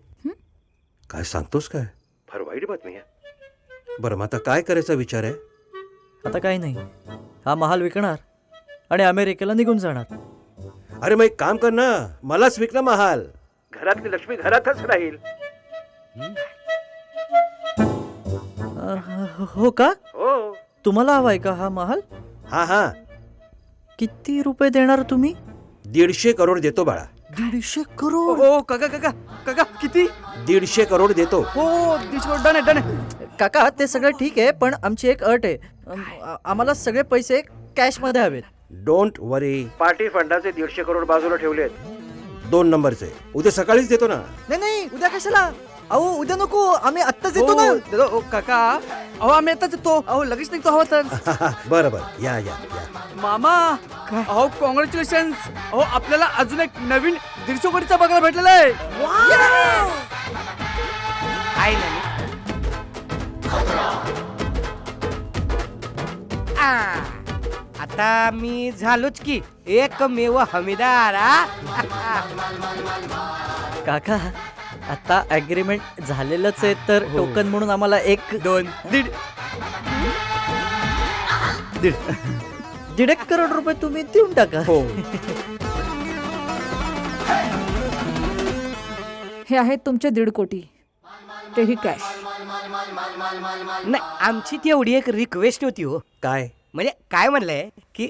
S3: काय सांगतोस काय? फार वाईट बातमी आहे. बरं मग आता काय करायचा विचार आहे?
S11: आता काही नाही, हा महाल विकणार आणि अमेरिकेला निघून जाणार.
S3: अरे मग एक काम कर ना, मलाच विक ना महाल. घरातली लक्ष्मी घरातच राहील.
S11: हो का?
S3: हो.
S11: तुम्हाला हवाय का हा महाल?
S3: हा हा.
S11: किती रुपये देणार तुम्ही?
S3: 150 करोड देतो बाळा.
S11: 150 करोड?
S8: हो काका काका काका किती?
S3: 150 करोड देतो.
S8: हो 150 करोड. डन आहे डन आहे.
S11: काका ते सगळं ठीक आहे, पण आमची एक अट आहे. आम्हाला सगळे पैसे कॅश मध्ये हवेत.
S3: डोंट वरी, पार्टी फंडाचे 150 करोड बाजूला ठेवलेत. 2 नंबरचे उद्या सकाळीच देतो ना.
S11: नाही नाही, उद्या कशाला? अहो उद्या नको, आम्ही आत्ताच येतो ना.
S8: हो काका, अहो आम्ही आताच येतो. अहो लगेच निघतो हवं तर.
S3: बरं बरं, या या या.
S8: मामा, अहो कॉंग्रॅच्युलेशन. अहो आपल्याला अजून एक नवीन 150 कोटीचा बघायला भेटलेला आहे.
S5: आता मी झालोच की एकमेव हमीदार.
S11: काका आता अग्रीमेंट झालेलंच आहे, तर टोकन म्हणून आम्हाला 1 2 1.5 करोड रुपये तुम्ही देऊन टाका.
S8: हो.
S6: हे आहेत तुमचे 1.5 कोटी, तेही कॅश.
S5: नाही, आमची ती एवढी एक रिक्वेस्ट होती हो.
S3: काय?
S5: म्हणजे काय म्हणलंय की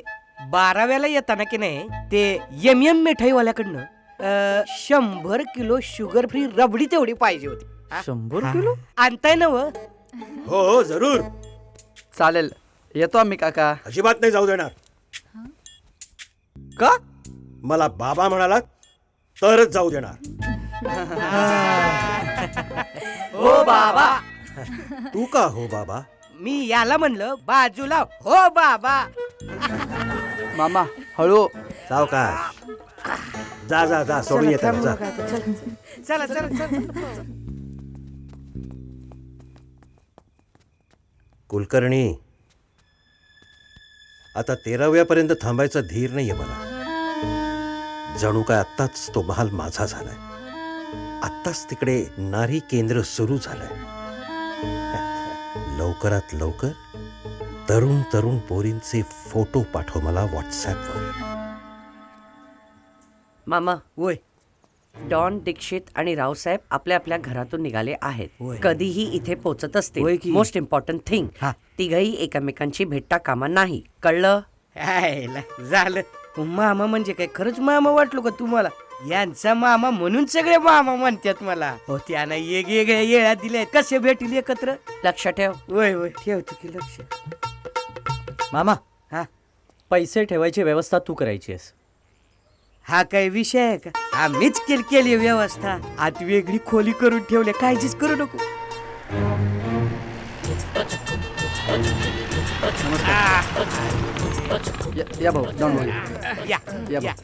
S5: 12व्याला येताना की नाही ते MM मिठाईवाल्याकडनं 100 kilo sugar free rabri तेवढी पाहिजे होती.
S11: 100 किलो
S5: आणताय ना?
S3: हो हो जरूर.
S8: चालेल, येतो आम्ही काका.
S3: अजिबात नाही जाऊ देणार.
S8: का?
S3: मला बाबा म्हणाला तरच जाऊ देणार.
S5: हो बाबा.
S3: तू का हो बाबा?
S5: मी याला म्हणलं बाजूला हो बाबा.
S8: मामा हळू.
S3: सावकाश. जा जा जा, सोडून येतात जा.
S5: चला चला चला.
S3: कुलकर्णी, आता 13व्यापर्यंत थांबायचा धीर नाहीये मला. जणू काय आत्ताच तो महाल माझा झालाय. आत्ताच तिकडे नारी केंद्र सुरू झालंय. लवकरात लवकर तरुण तरुण पोरींचे फोटो पाठव मला व्हॉट्सॲपवर.
S13: मामा,
S5: होय.
S13: डॉन दीक्षित आणि रावसाहेब आपल्या आपल्या घरातून निघाले आहेत.
S5: होय.
S13: कधीही इथे पोहोचत असते.
S5: होय की.
S13: मोस्ट इम्पॉर्टंट थिंग,
S5: हा.
S13: तिघही एकमेकांची भेटता कामा नाही. कळलं?
S5: झालं. मामा म्हणजे काय खरंच मामा वाटलो का तुम्हाला? यांचा मामा म्हणून सगळे मामा म्हणतात मला. हो त्यांना वेगवेगळ्या येळा दिल्या कसे भेटील एकत्र.
S13: लक्ष ठेव.
S5: होय होय ठेवतो की लक्ष.
S11: मामा,
S5: हा
S11: पैसे ठेवायची व्यवस्था तू करायची आहेस.
S5: हा काही विषय आहे का? आम्हीच केली व्यवस्था. आत वेगळी खोली करून ठेवले, काळजीच करू नको.
S8: या भाऊ, जाऊन बोल.
S5: या
S8: या
S5: या.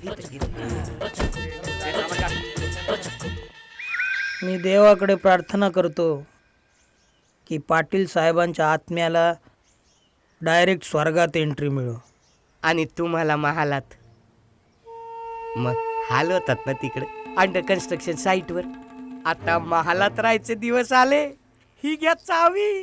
S15: मी देवाकडे प्रार्थना करतो की पाटील साहेबांच्या आत्म्याला डायरेक्ट स्वर्गात एंट्री मिळो.
S5: आणि तुम्हाला महालात. मग हाल होतात ना तिकडे अंडर कन्स्ट्रक्शन साईटवर. आता महालात राहायचे दिवस आले. ही घ्या चावी.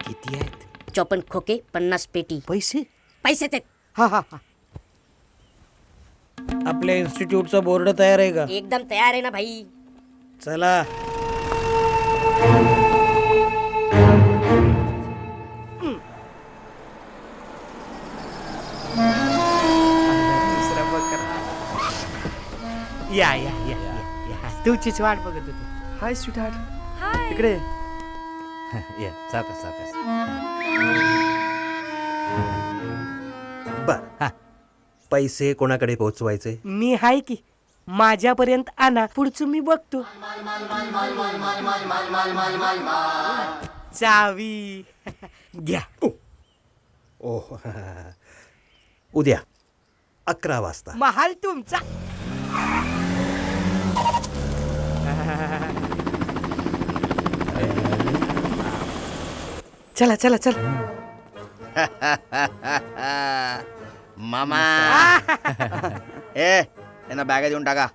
S5: किती आहेत?
S7: 54 खोके 50 पेटी.
S5: पैसे?
S7: पैसेच आहेत.
S5: हा हा हा.
S15: आपल्या इन्स्टिट्यूटचा बोर्ड तयार आहे का?
S7: एकदम तयार आहे ना भाई.
S15: चला.
S5: या या या या. तुमचीच वाट बघत होती.
S8: हाय स्वीट हार्ट. इकडे
S9: ये सावकाश सावकाश.
S3: बर पैसे कोणाकडे पोहोचवायचे?
S5: मी हाय की माझ्यापर्यंत आणा, पुढचं मी बघतो. चावी घ्या.
S3: ओह उद्या 11 वाजता.
S5: महाल तुमचा. चला चला चला.
S4: मामा यांना बॅगा देऊन टाका.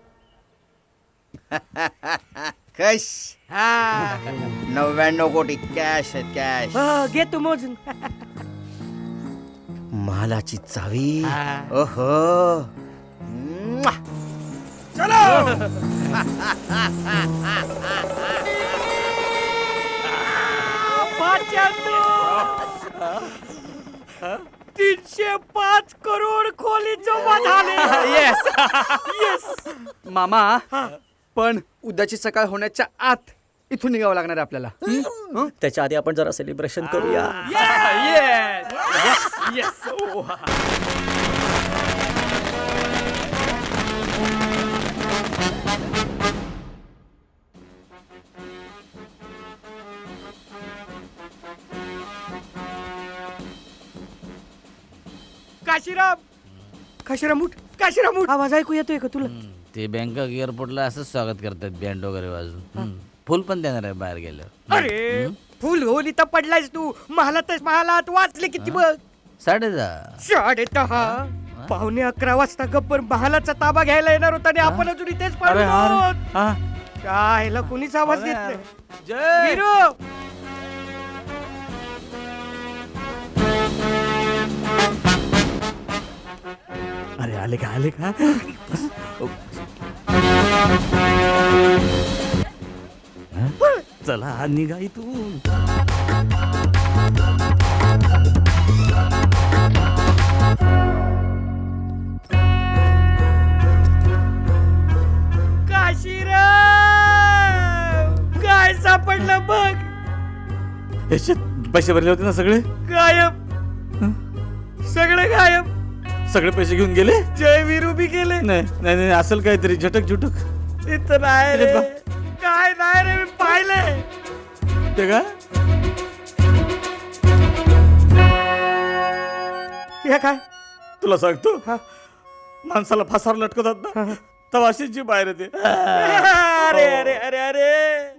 S4: कश 99 कोटी कॅश आहेत कॅश.
S5: घेतो मोजून.
S4: महालाची चावी. ओहो
S5: चलो. 305 करोड खोली जमा झाले.
S8: येस येस मामा. पण उद्याची सकाळ होण्याच्या आत इथून निघावं लागणार आहे आपल्याला.
S11: त्याच्या आधी आपण जरा सेलिब्रेशन करूया.
S5: काशीराम उठ. काशीराम उठ. आवाज ऐकू येतोय का तुला?
S9: ते बँकॉक एअरपोर्टला असंच स्वागत करतात बँड वगैरे वाजून. फुल पण देणार आहे बाहेर गेल्यावर.
S5: अरे फुल होली तर पडलायस तू. महालात वाचले किती बघ.
S9: 10:30.
S5: 10:30. 11:15 वाजता गब्बर महालाचा ताबा घ्यायला येणार होता आणि आपण अजून इथेच पडलो. ह्याला कोणीच आवाज देत नाही. वीरू.
S11: अरे आले का आले का? चला निघा इथून.
S5: काशीराम काय सापडलं बघ.
S11: पैसे भरले होते ना सगळे?
S5: गायब. सगळे गायब.
S11: सगळे पैसे घेऊन गेले?
S5: जय वीरू बी गेले.
S11: नाही नाही नाही असेल काहीतरी झटक झुटक.
S5: इथं नाही रे. काय नाही रे. मी पाहिलंय
S11: ते का?
S5: हे काय
S11: तुला सांगतो माणसाला फासावर लटकतात ना तेव्हा अशीच जी बाहेर येते.
S5: अरे अरे अरे अरे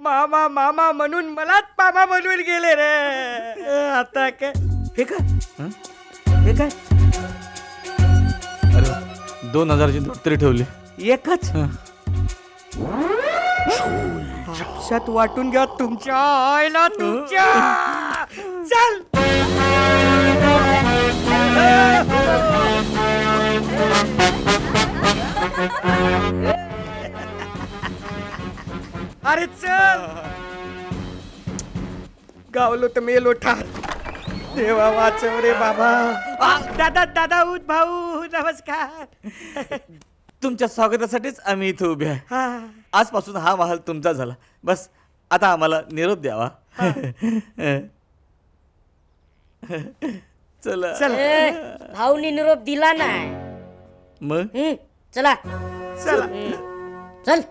S5: मामा मामा म्हणून मलाच मामा बनवून गेले रे. आता काय हे काय हे काय?
S11: अरे 2000ची नोट तरी ठेवली.
S5: एकच हापशात वाटून घ्या तुमच्या आईला तुमच्या. चल अरे चल. गावलो तर मेलो ठार. देवा वाचव रे बाबा. दादा दादा उठ भाऊ नमस्कार.
S11: तुमच्या स्वागतासाठीच आम्ही इथे उभे आहे. आजपासून हा महाल तुमचा झाला. बस आता आम्हाला निरोप द्यावा. चला
S7: भाऊनी निरोप दिला नाही.
S11: मग
S7: चला
S5: चला
S7: चल.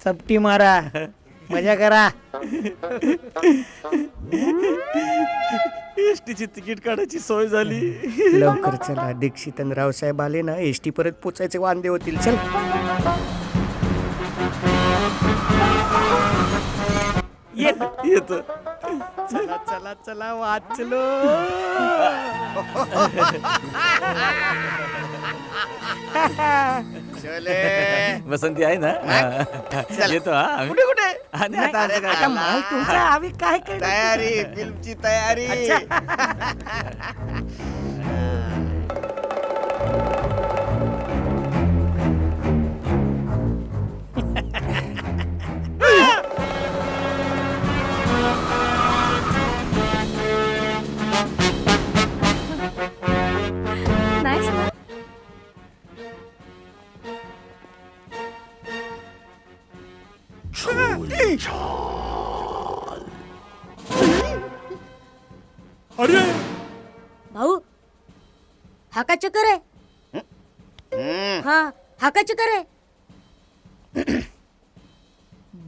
S5: चपटी मारा मजा करा.
S11: एसटीची तिकीट काढायची सोय झाली.
S5: लवकर चला. दीक्षित आणि रावसाहेब आले ना एसटी परत पोचायचे वांदे होतील. चल
S11: येत.
S5: चला चला चला वाचलो.
S11: वसंती आहे ना? येतो हा.
S5: कुठे कुठे?
S11: आता
S5: माल तुमचा. आम्ही काय
S4: तयारी फिल्मची तयारी.
S2: अरे
S7: भाऊ हा का चक्कर आहे? हा हा का चक्कर आहे?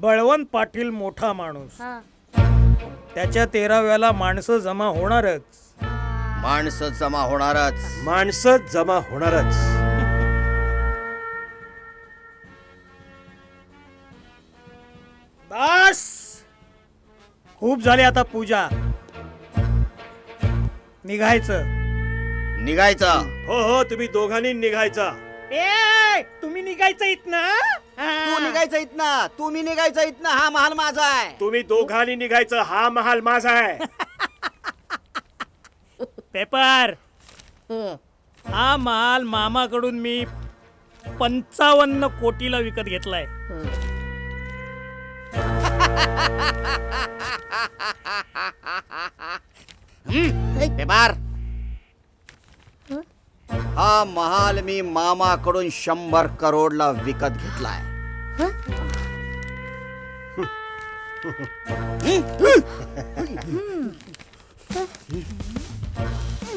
S15: बळवंत पाटील मोठा माणूस,
S7: हा
S15: त्याच्या 13व्याला माणसं जमा होणारच.
S4: माणसं जमा होणारच.
S3: माणसं जमा होणारच.
S15: बस खूप झाली आता पूजा. निघायचं.
S4: निघायचं.
S3: हो हो, तुम्ही दोघांनी निघायचा.
S15: ए तुम्ही निघायचं इथनं.
S4: तू निघायचं इथनं. तुम्ही निघायचं इथनं. हा महाल माझा आहे.
S3: तुम्ही दोघांनी निघायचं. हा महाल माझा आहे.
S15: पेपर. हा महाल मामाकडून मी 55 कोटीला विकत घेतलाय.
S4: पेपर. हा महाल मी मामाकडून 100 करोडला विकत घेतलाय.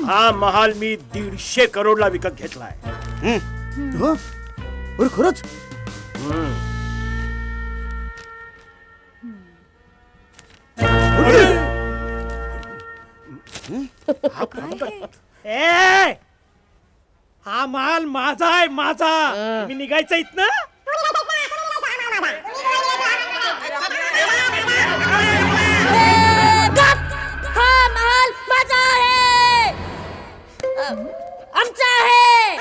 S3: हा महाल मी 150 करोडला विकत घेतलाय.
S4: अरे खरंच.
S15: ए हा महाल माझा आहे, माझा. तुम्ही निघायचं इथनं.
S7: हा महाल माझा आहे, आमचा आहे.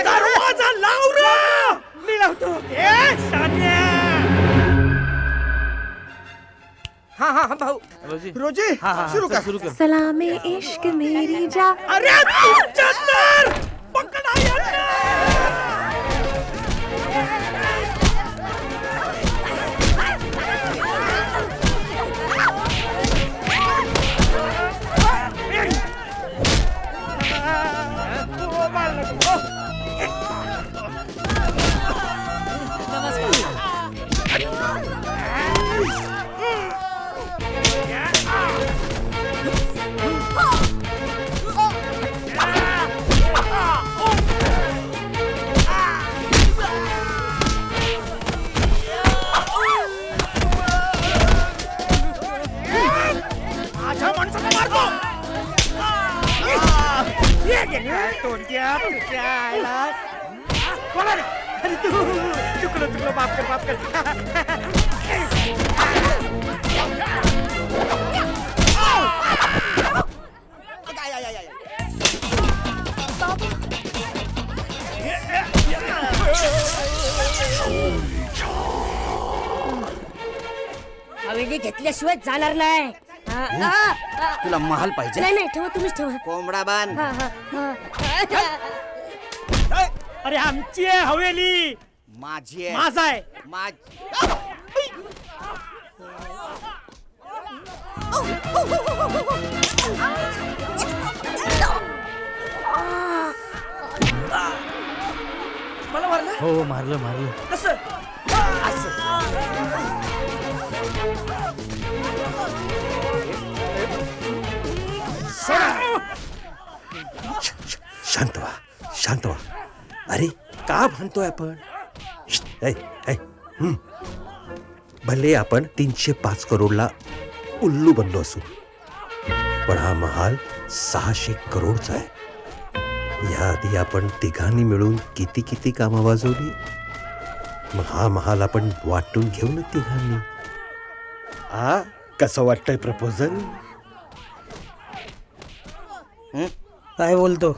S15: दरवाजा लाव रे. मी लावतो. ए शान्या.
S5: हा हा हा भाऊ.
S4: रोजी सुरू कर.
S10: सलामे इश्क मेरी जा.
S15: अरे तुमच्या तर पकडा यांना. माझ्या माणसाला मारतो. तोंड्या तुझ्या आईला. कोणा रे? अरे तू चुकलं माफ कर, माफ कर.
S7: हवेली घेतल्याशिवाय जाणार नाही.
S4: तुला महाल पाहिजे?
S7: नाही नाही, ठेवा तुम्हीच ठेवा.
S4: कोंबडा बांध.
S15: अरे आमची आहे हवेली.
S4: माझी आहे.
S15: माझा आहे.
S5: मला मारलं.
S9: हो मारलं मारलं.
S5: कसं?
S3: शांत व्हा, शांत व्हा. अरे का म्हणतोय आपण? भले आपण 305 करोडला उल्लू बनलो असू, पण हा महाल 600 करोडचा आहे. याआधी आपण तिघांनी मिळून किती किती कामं वाजवली. मग हा महाल आपण वाटून घेऊ ना तिघांनी. कसं वाटतंय प्रपोजल?
S15: काय बोलतो?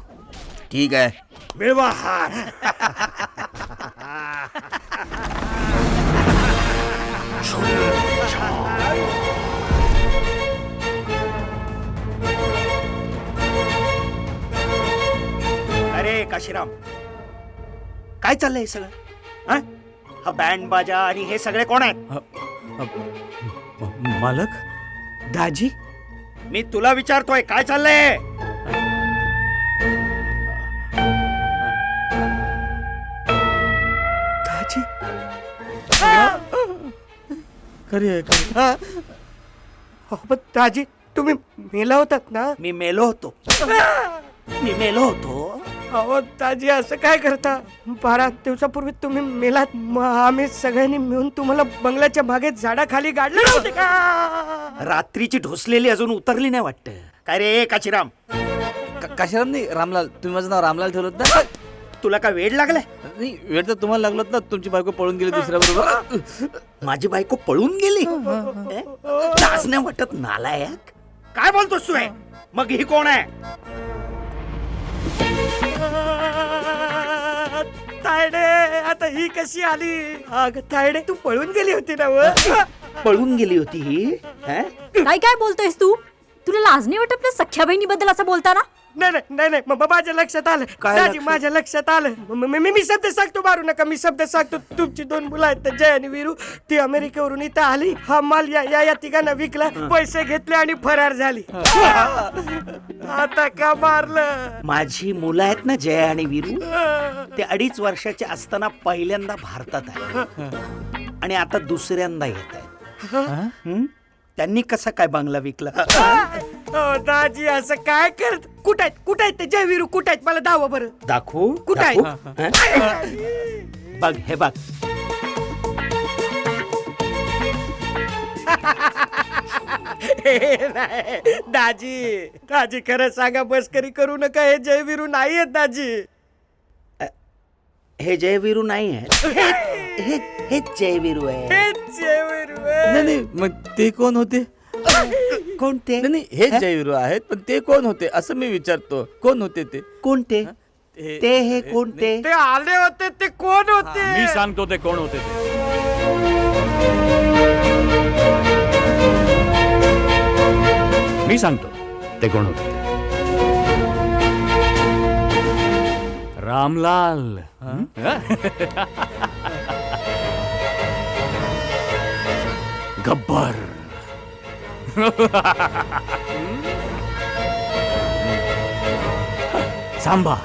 S4: ठीक आहे.
S3: मिळवा हार.
S2: अरे काशीराम, काय चाललंय हे सगळं? हा? हा बँड बाजा आणि हे सगळे कोण आहेत?
S1: मालक.
S2: दाजी, मी तुला विचारतोय काय चाललंय?
S3: दाजी
S5: खरी आहे पण दाजी तुम्ही मेला होतात ना.
S2: मी मेलो होतो. मी मेलो होतो.
S5: अहो दाजी असं काय करता. 12 दिवसापूर्वी तुम्ही मेलात. मग आम्ही सगळ्यांनी मिळून तुम्हाला बंगल्याच्या मागे झाडाखाली गाडले नव्हते का.
S2: रात्रीची ढोसलेली अजून उतरली नाही वाटत. काय रे काशीराम.
S11: काशीराम नाही, रामलाल. तुम्ही माझं नाव रामलाल ठेवलं ना.
S2: तुला का वेड लागलाय.
S11: नाही, वेळ तर तुम्हाला लागलं ना. तुमची बायको पळून गेली दुसऱ्या बरोबर.
S2: माझी बायको पळून गेली. लाज नाही वाटत नालायक. काय बोलतोस तू. मग ही कोण आहे.
S5: तायडे आता ही कशी आली. अगं तायडे तू पळून गेली होती ना.
S2: पळून गेली होती ही.
S7: काय काय बोलतोयस तू. तुला लाज नाही वाटत आपल्या सख्या बहिणीबद्दल असं बोलताना.
S5: नाही माझ्या लक्षात आलं. दाजी माझ्या लक्षात आलं. मी शब्द सांगतो. मारू नका. मी शब्द सांगतो. तुमची 2 मुलं आहेत जय आणि वीरू. ती अमेरिकेवरून इथं आली. हा माल या तिघांना विकला. पैसे घेतले आणि फरार झाली. आता का मारलं.
S2: माझी मुलं आहेत ना जय आणि वीरू. ते 2.5 वर्षाचे असताना पहिल्यांदा भारतात आहे आणि आता दुसऱ्यांदा येत आहे. त्यांनी कसा काय बंगला विकला.
S5: दाजी असं काय करत. कुठं आहेत ते जय वीरू. कुठं आहेत मला दावा बरं.
S2: दाखवू.
S5: कुठं आहे.
S2: बघ हे बघ.
S5: दाजी खरं सांगा. मस्करी करू नका. हे जय वीरू नाही आहेत दाजी.
S2: हे जयवीरू नाही आहे. हे जयवीरू आहे.
S11: नाही मग ते कोण होते.
S2: कोणते.
S11: नाही हे जयवीरू आहेत पण ते कोण होते असं मी विचारतो. कोण होते ते.
S2: कोणते. ते हे कोणते.
S5: ते आले होते ते कोण होते.
S1: मी सांगतो ते कोण होते ते. मी सांगतो ते कोण होते. रामलाल. गब्बर. सांबा.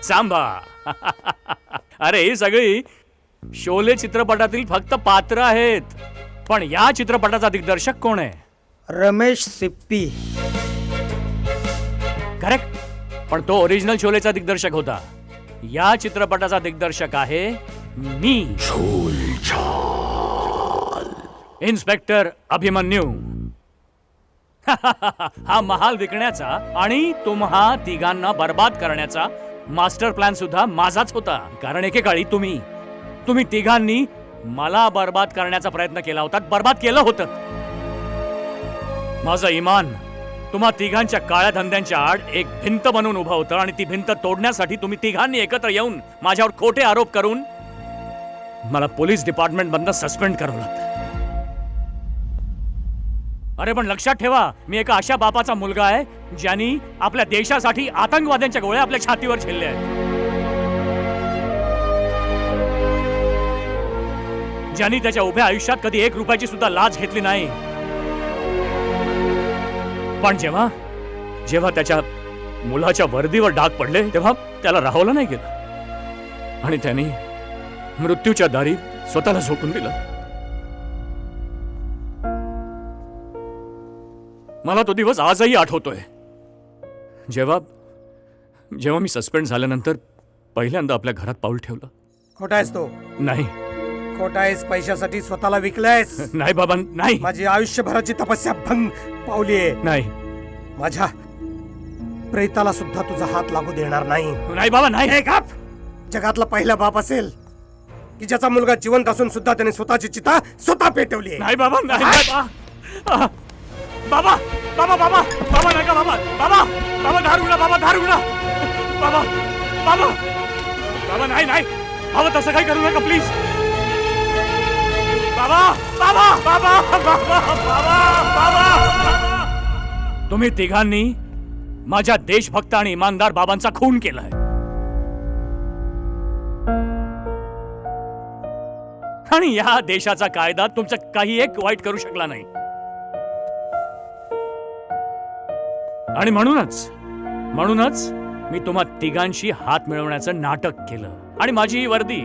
S1: सांबा. अरे ही सगळी शोले चित्रपटातील फक्त पात्र आहेत. पण या चित्रपटाचा दिग्दर्शक कोण आहे.
S15: रमेश सिप्पी.
S1: करेक्ट. पण तो ओरिजिनल शोलेचा दिग्दर्शक होता. या चित्रपटाचा दिग्दर्शक आहे मी. इन्स्पेक्टर अभिमन्यू. हा महाल विकण्याचा आणि तुम्हा तिघांना बर्बाद करण्याचा मास्टर प्लॅन सुद्धा माझाच होता. कारण एकेकाळी तुम्ही तिघांनी मला बर्बाद करण्याचा प्रयत्न केला होता. बर्बाद केलं होतं. माझं इमान तुम्हा तिघांच्या काळ्या धंद्यांच्या आड एक भिंत बनवून उभं होतं आणि ती भिंत तोडण्यासाठी तुम्ही तिघांनी एकत्र येऊन माझ्यावर खोटे आरोप करून मला पोलीस डिपार्टमेंट मधनं सस्पेंड करवलं. अरे पण लक्षात ठेवा मी एका अशा बापाचा मुलगा आहे ज्यांनी आपल्या देशासाठी आतंकवाद्यांच्या गोळ्या आपल्या छातीवर झेलल्या आहेत. ज्यांनी त्याच्या उभ्या आयुष्यात कधी 1 रुपयाची सुद्धा लाच घेतली नाही. पण जेव्हा त्याच्या मुलाच्या वर्दीवर डाग पडले तेव्हा त्याला राहवलं नाही गेलं आणि त्यांनी मृत्यूच्या दारी स्वतःला झोकून दिलं. मला तो दिवस आजही आठवतोय. जेव्हा मी सस्पेंड झाल्यानंतर पहिल्यांदा आपल्या घरात पाऊल ठेवलं.
S5: खोटा आहेस तो.
S1: नाही.
S5: खोटा आहेस. पैशासाठी स्वतःला विकलायस.
S1: नाही बाबा नाही.
S5: माझी आयुष्यभराची तपस्या भंग पावली आहे.
S1: नाही.
S5: माझ्या प्रेताला सुद्धा तुझा हात लागू देणार नाही.
S1: नाही बाबा नाही.
S5: जगातला पहिला बाप असेल की ज्याचा मुलगा जिवंत असून सुद्धा त्याने स्वतःची चिता स्वतः पेटवली.
S1: नाही बाबा नाही. बाबा बाबा बाबा बाबा नका बाबा. बाबा बाबा दारू उघडा. बाबा दारू उघडा. बाबा बाबा बाबा नाही नाही. बाबा तसं काही करू नका प्लीज. बाबा बाबा बाबा बाबा बाबा बाबा. तुम्ही तिघांनी माझ्या देशभक्त आणि इमानदार बाबांचा खून केलाय आणि या देशाचा कायदा तुमचं काही एक वाईट करू शकला नाही. आणि म्हणूनच मी तुम्हा तिघांशी हात मिळवण्याचं नाटक केलं आणि माझी ही वर्दी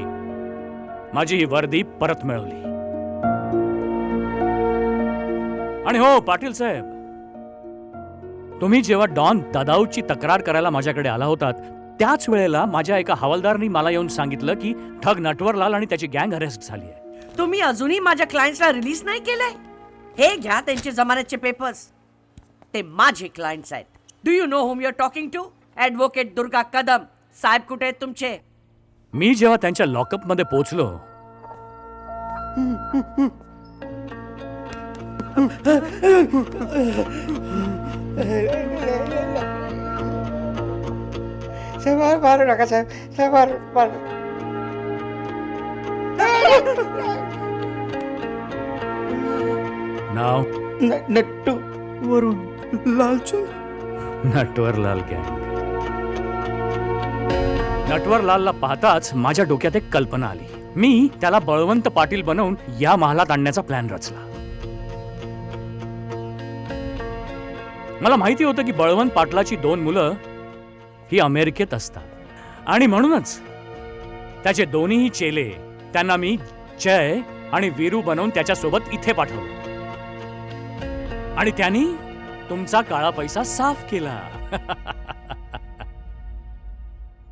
S1: माझी ही वर्दी परत मिळवली. आणि हो पाटील साहेब, तुम्ही जेव्हा डॉन दादाऊची तक्रार करायला माझ्याकडे आला होतात त्याच वेळेला माझ्या एका हवालदारनी मला येऊन सांगितलं की ठग नटवरलाल आणि त्याची गँग अरेस्ट झाली आहे.
S13: तुम्ही अजूनही माझ्या क्लायंट्सला रिलीज नाही केलंय? हे घ्या त्यांचे जमानतचे पेपर्स. ते माझे क्लायंट्स आहेत. Do you know whom you are talking to? Advocate Durga Kadam साहेब कुठे आहेत तुमचे?
S1: मी जेव्हा त्यांच्या लॉकअप मध्ये पोहोचलो
S5: साहेब मारू नका साहेब, साहेब मारू.
S1: नाव
S2: नट्टू वरून लालचंद.
S1: नटवरलाल गँग. नटवरलालला पाहताच माझ्या डोक्यात एक कल्पना आली. मी त्याला बळवंत पाटील बनवून या महालात आणण्याचा प्लॅन रचला. मला माहिती होतं की बळवंत पाटलाची 2 मुलं ही अमेरिकेत असतात आणि म्हणूनच त्याचे दोन्हीही चेले त्यांना मी जय आणि वीरू बनवून त्याच्यासोबत इथे पाठवलं आणि त्यांनी तुमचा काळा पैसा साफ केला.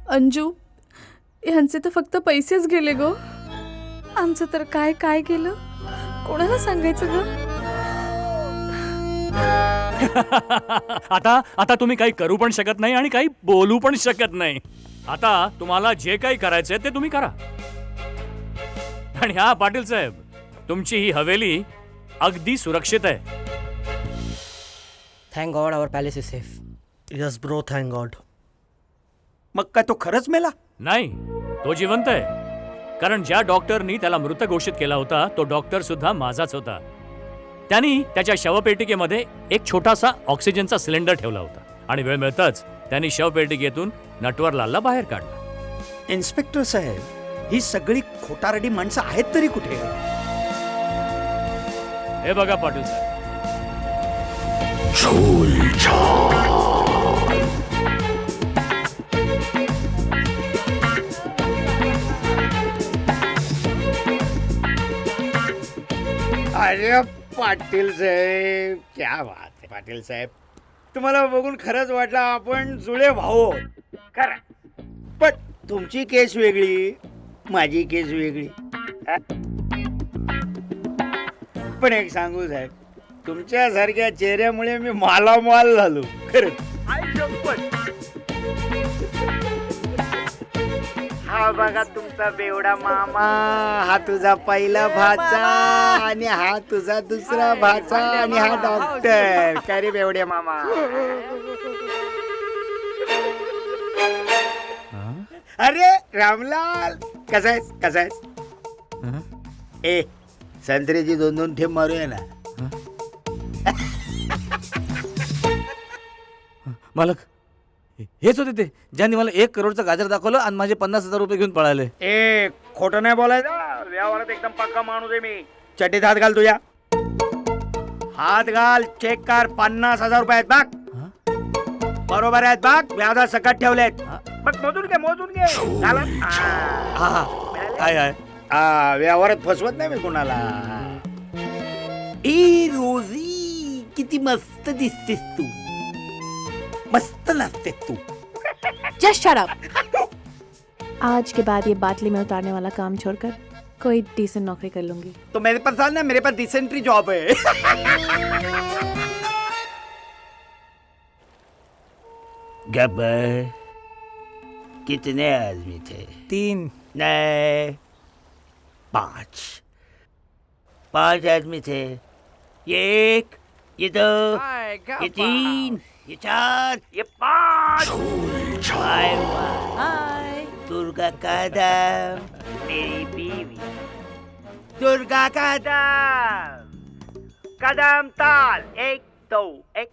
S6: अंजू, ह्यांचे तर फक्त पैसेच गेले गो. आमचं तर काय काय गेलं, कोणाला सांगायचं ग?
S1: आता तुम्ही काही करू पण शकत नाही आणि काही बोलू पण शकत नाही. आता तुम्हाला जे काही करायचंय ते तुम्ही करा. आणि हा पाटील साहेब, तुमची ही हवेली अगदी सुरक्षित आहे.
S5: Thank God our palace is safe.
S11: Yes bro, thank God.
S2: मग काय तो खरंच मेला?
S1: नाही, तो जिवंत आहे. कारण ज्या डॉक्टरनी त्याला मृत घोषित केला होता तो डॉक्टर सुद्धा माझाच होता. त्यांनी त्याच्या शवपेटिकेमध्ये एक छोटासा ऑक्सिजनचा सिलेंडर ठेवला होता आणि वेळ मिळताच त्यांनी शवपेटिकेतून नटवरलालला बाहेर काढलं.
S2: इन्स्पेक्टर साहेब, ही सगळी खोटारडी माणसं आहेत तरी कुठे?
S1: हे बघा पाटील साहेब,
S2: अरे पाटील साहेब, क्या बात आहे पाटील साहेब. तुम्हाला बघून खरंच वाटलं आपण जुळे भाऊ आहोत. खरं, पण तुमची केस वेगळी, माझी केस वेगळी. पण एक सांगू साहेब, तुमच्यासारख्या चेहऱ्यामुळे मी मालामाल झालो. खरंच. हा बघा तुमचा बेवडा मामा, हा तुझा पहिला भाचा आणि हा तुझा दुसरा भाचा आणि हा डॉक्टर. काय रे बेवड्या मामा? अरे रामलाल, कसा आहेस? कसा आहेस? ए, संत्र्याची 2-2 थेंब मारूया ना.
S11: मालक, हेच होते ते ज्यांनी मला 1 करोडचं गाजर दाखवलं आणि माझे 50,000 रुपये घेऊन पळाले.
S2: ए, खोटं नाही बोलायचं. व्यवहारात एकदम पक्का माणूस आहे मी. चटीत हात घाल तुझ्या. हात घाल, चेक कर. 50,000 रुपये आहेत बघ. बरोबर आहेत बघ. व्याजा सकट ठेवलेत बघ. मोजून घे, मोजून घे. झालं?
S11: काय आहे?
S2: व्यवहारात फसवत नाही मी कोणाला. ए रोजी, किती मस्त दिसतेस तू. मस्त नाचतेस तू.
S10: Just shut up. आज के बाद ये बाटली में उतारने वाला काम छोड़कर कोई डिसेंट नौकरी कर लूंगी.
S2: तो मेरे पास आना ना, मेरे पास डिसेंट्री जॉब है. गब्बर, कितने आदमी थे?
S15: 3.
S2: नहीं, 5. 5 आदमी थे. ये 1, ये 2, ये 3, ये 4, ये 5. हाय दुर्गा कदम, मेरी बीवी. दुर्गा कदम, कदम ताल. 1, 2, 1.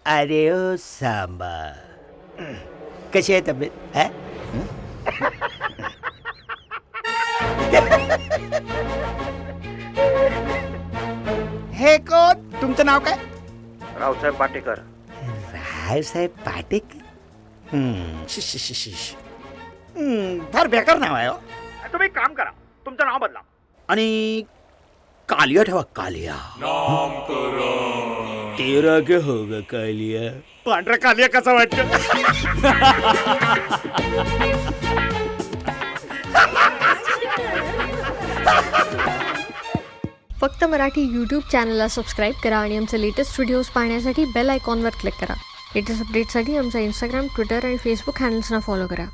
S2: अरे ओ सांबा, कशी आहे तब्येत? है? हे कोण? तुमचं नाव काय?
S8: रावसाहेब पाटेकर.
S2: रावसाहेब पाटेकर? फार बेकार नाव आहे हो. तुम्ही एक काम करा, तुमचं नाव बदला आणि कालिया ठेवा, कालिया. तेरा के होगा कालिया. पांढरा कालिया कसा वाटतं?
S16: फक्त मराठी यूट्यूब चॅनलला सबस्क्राईब करा आणि आमचे लेटेस्ट व्हिडिओज पाहण्यासाठी बेल आयकॉनवर क्लिक करा. लेटेस्ट अपडेटसाठी आमचा इंस्टाग्राम, ट्विटर आणि फेसबुक हँडल्सना फॉलो करा.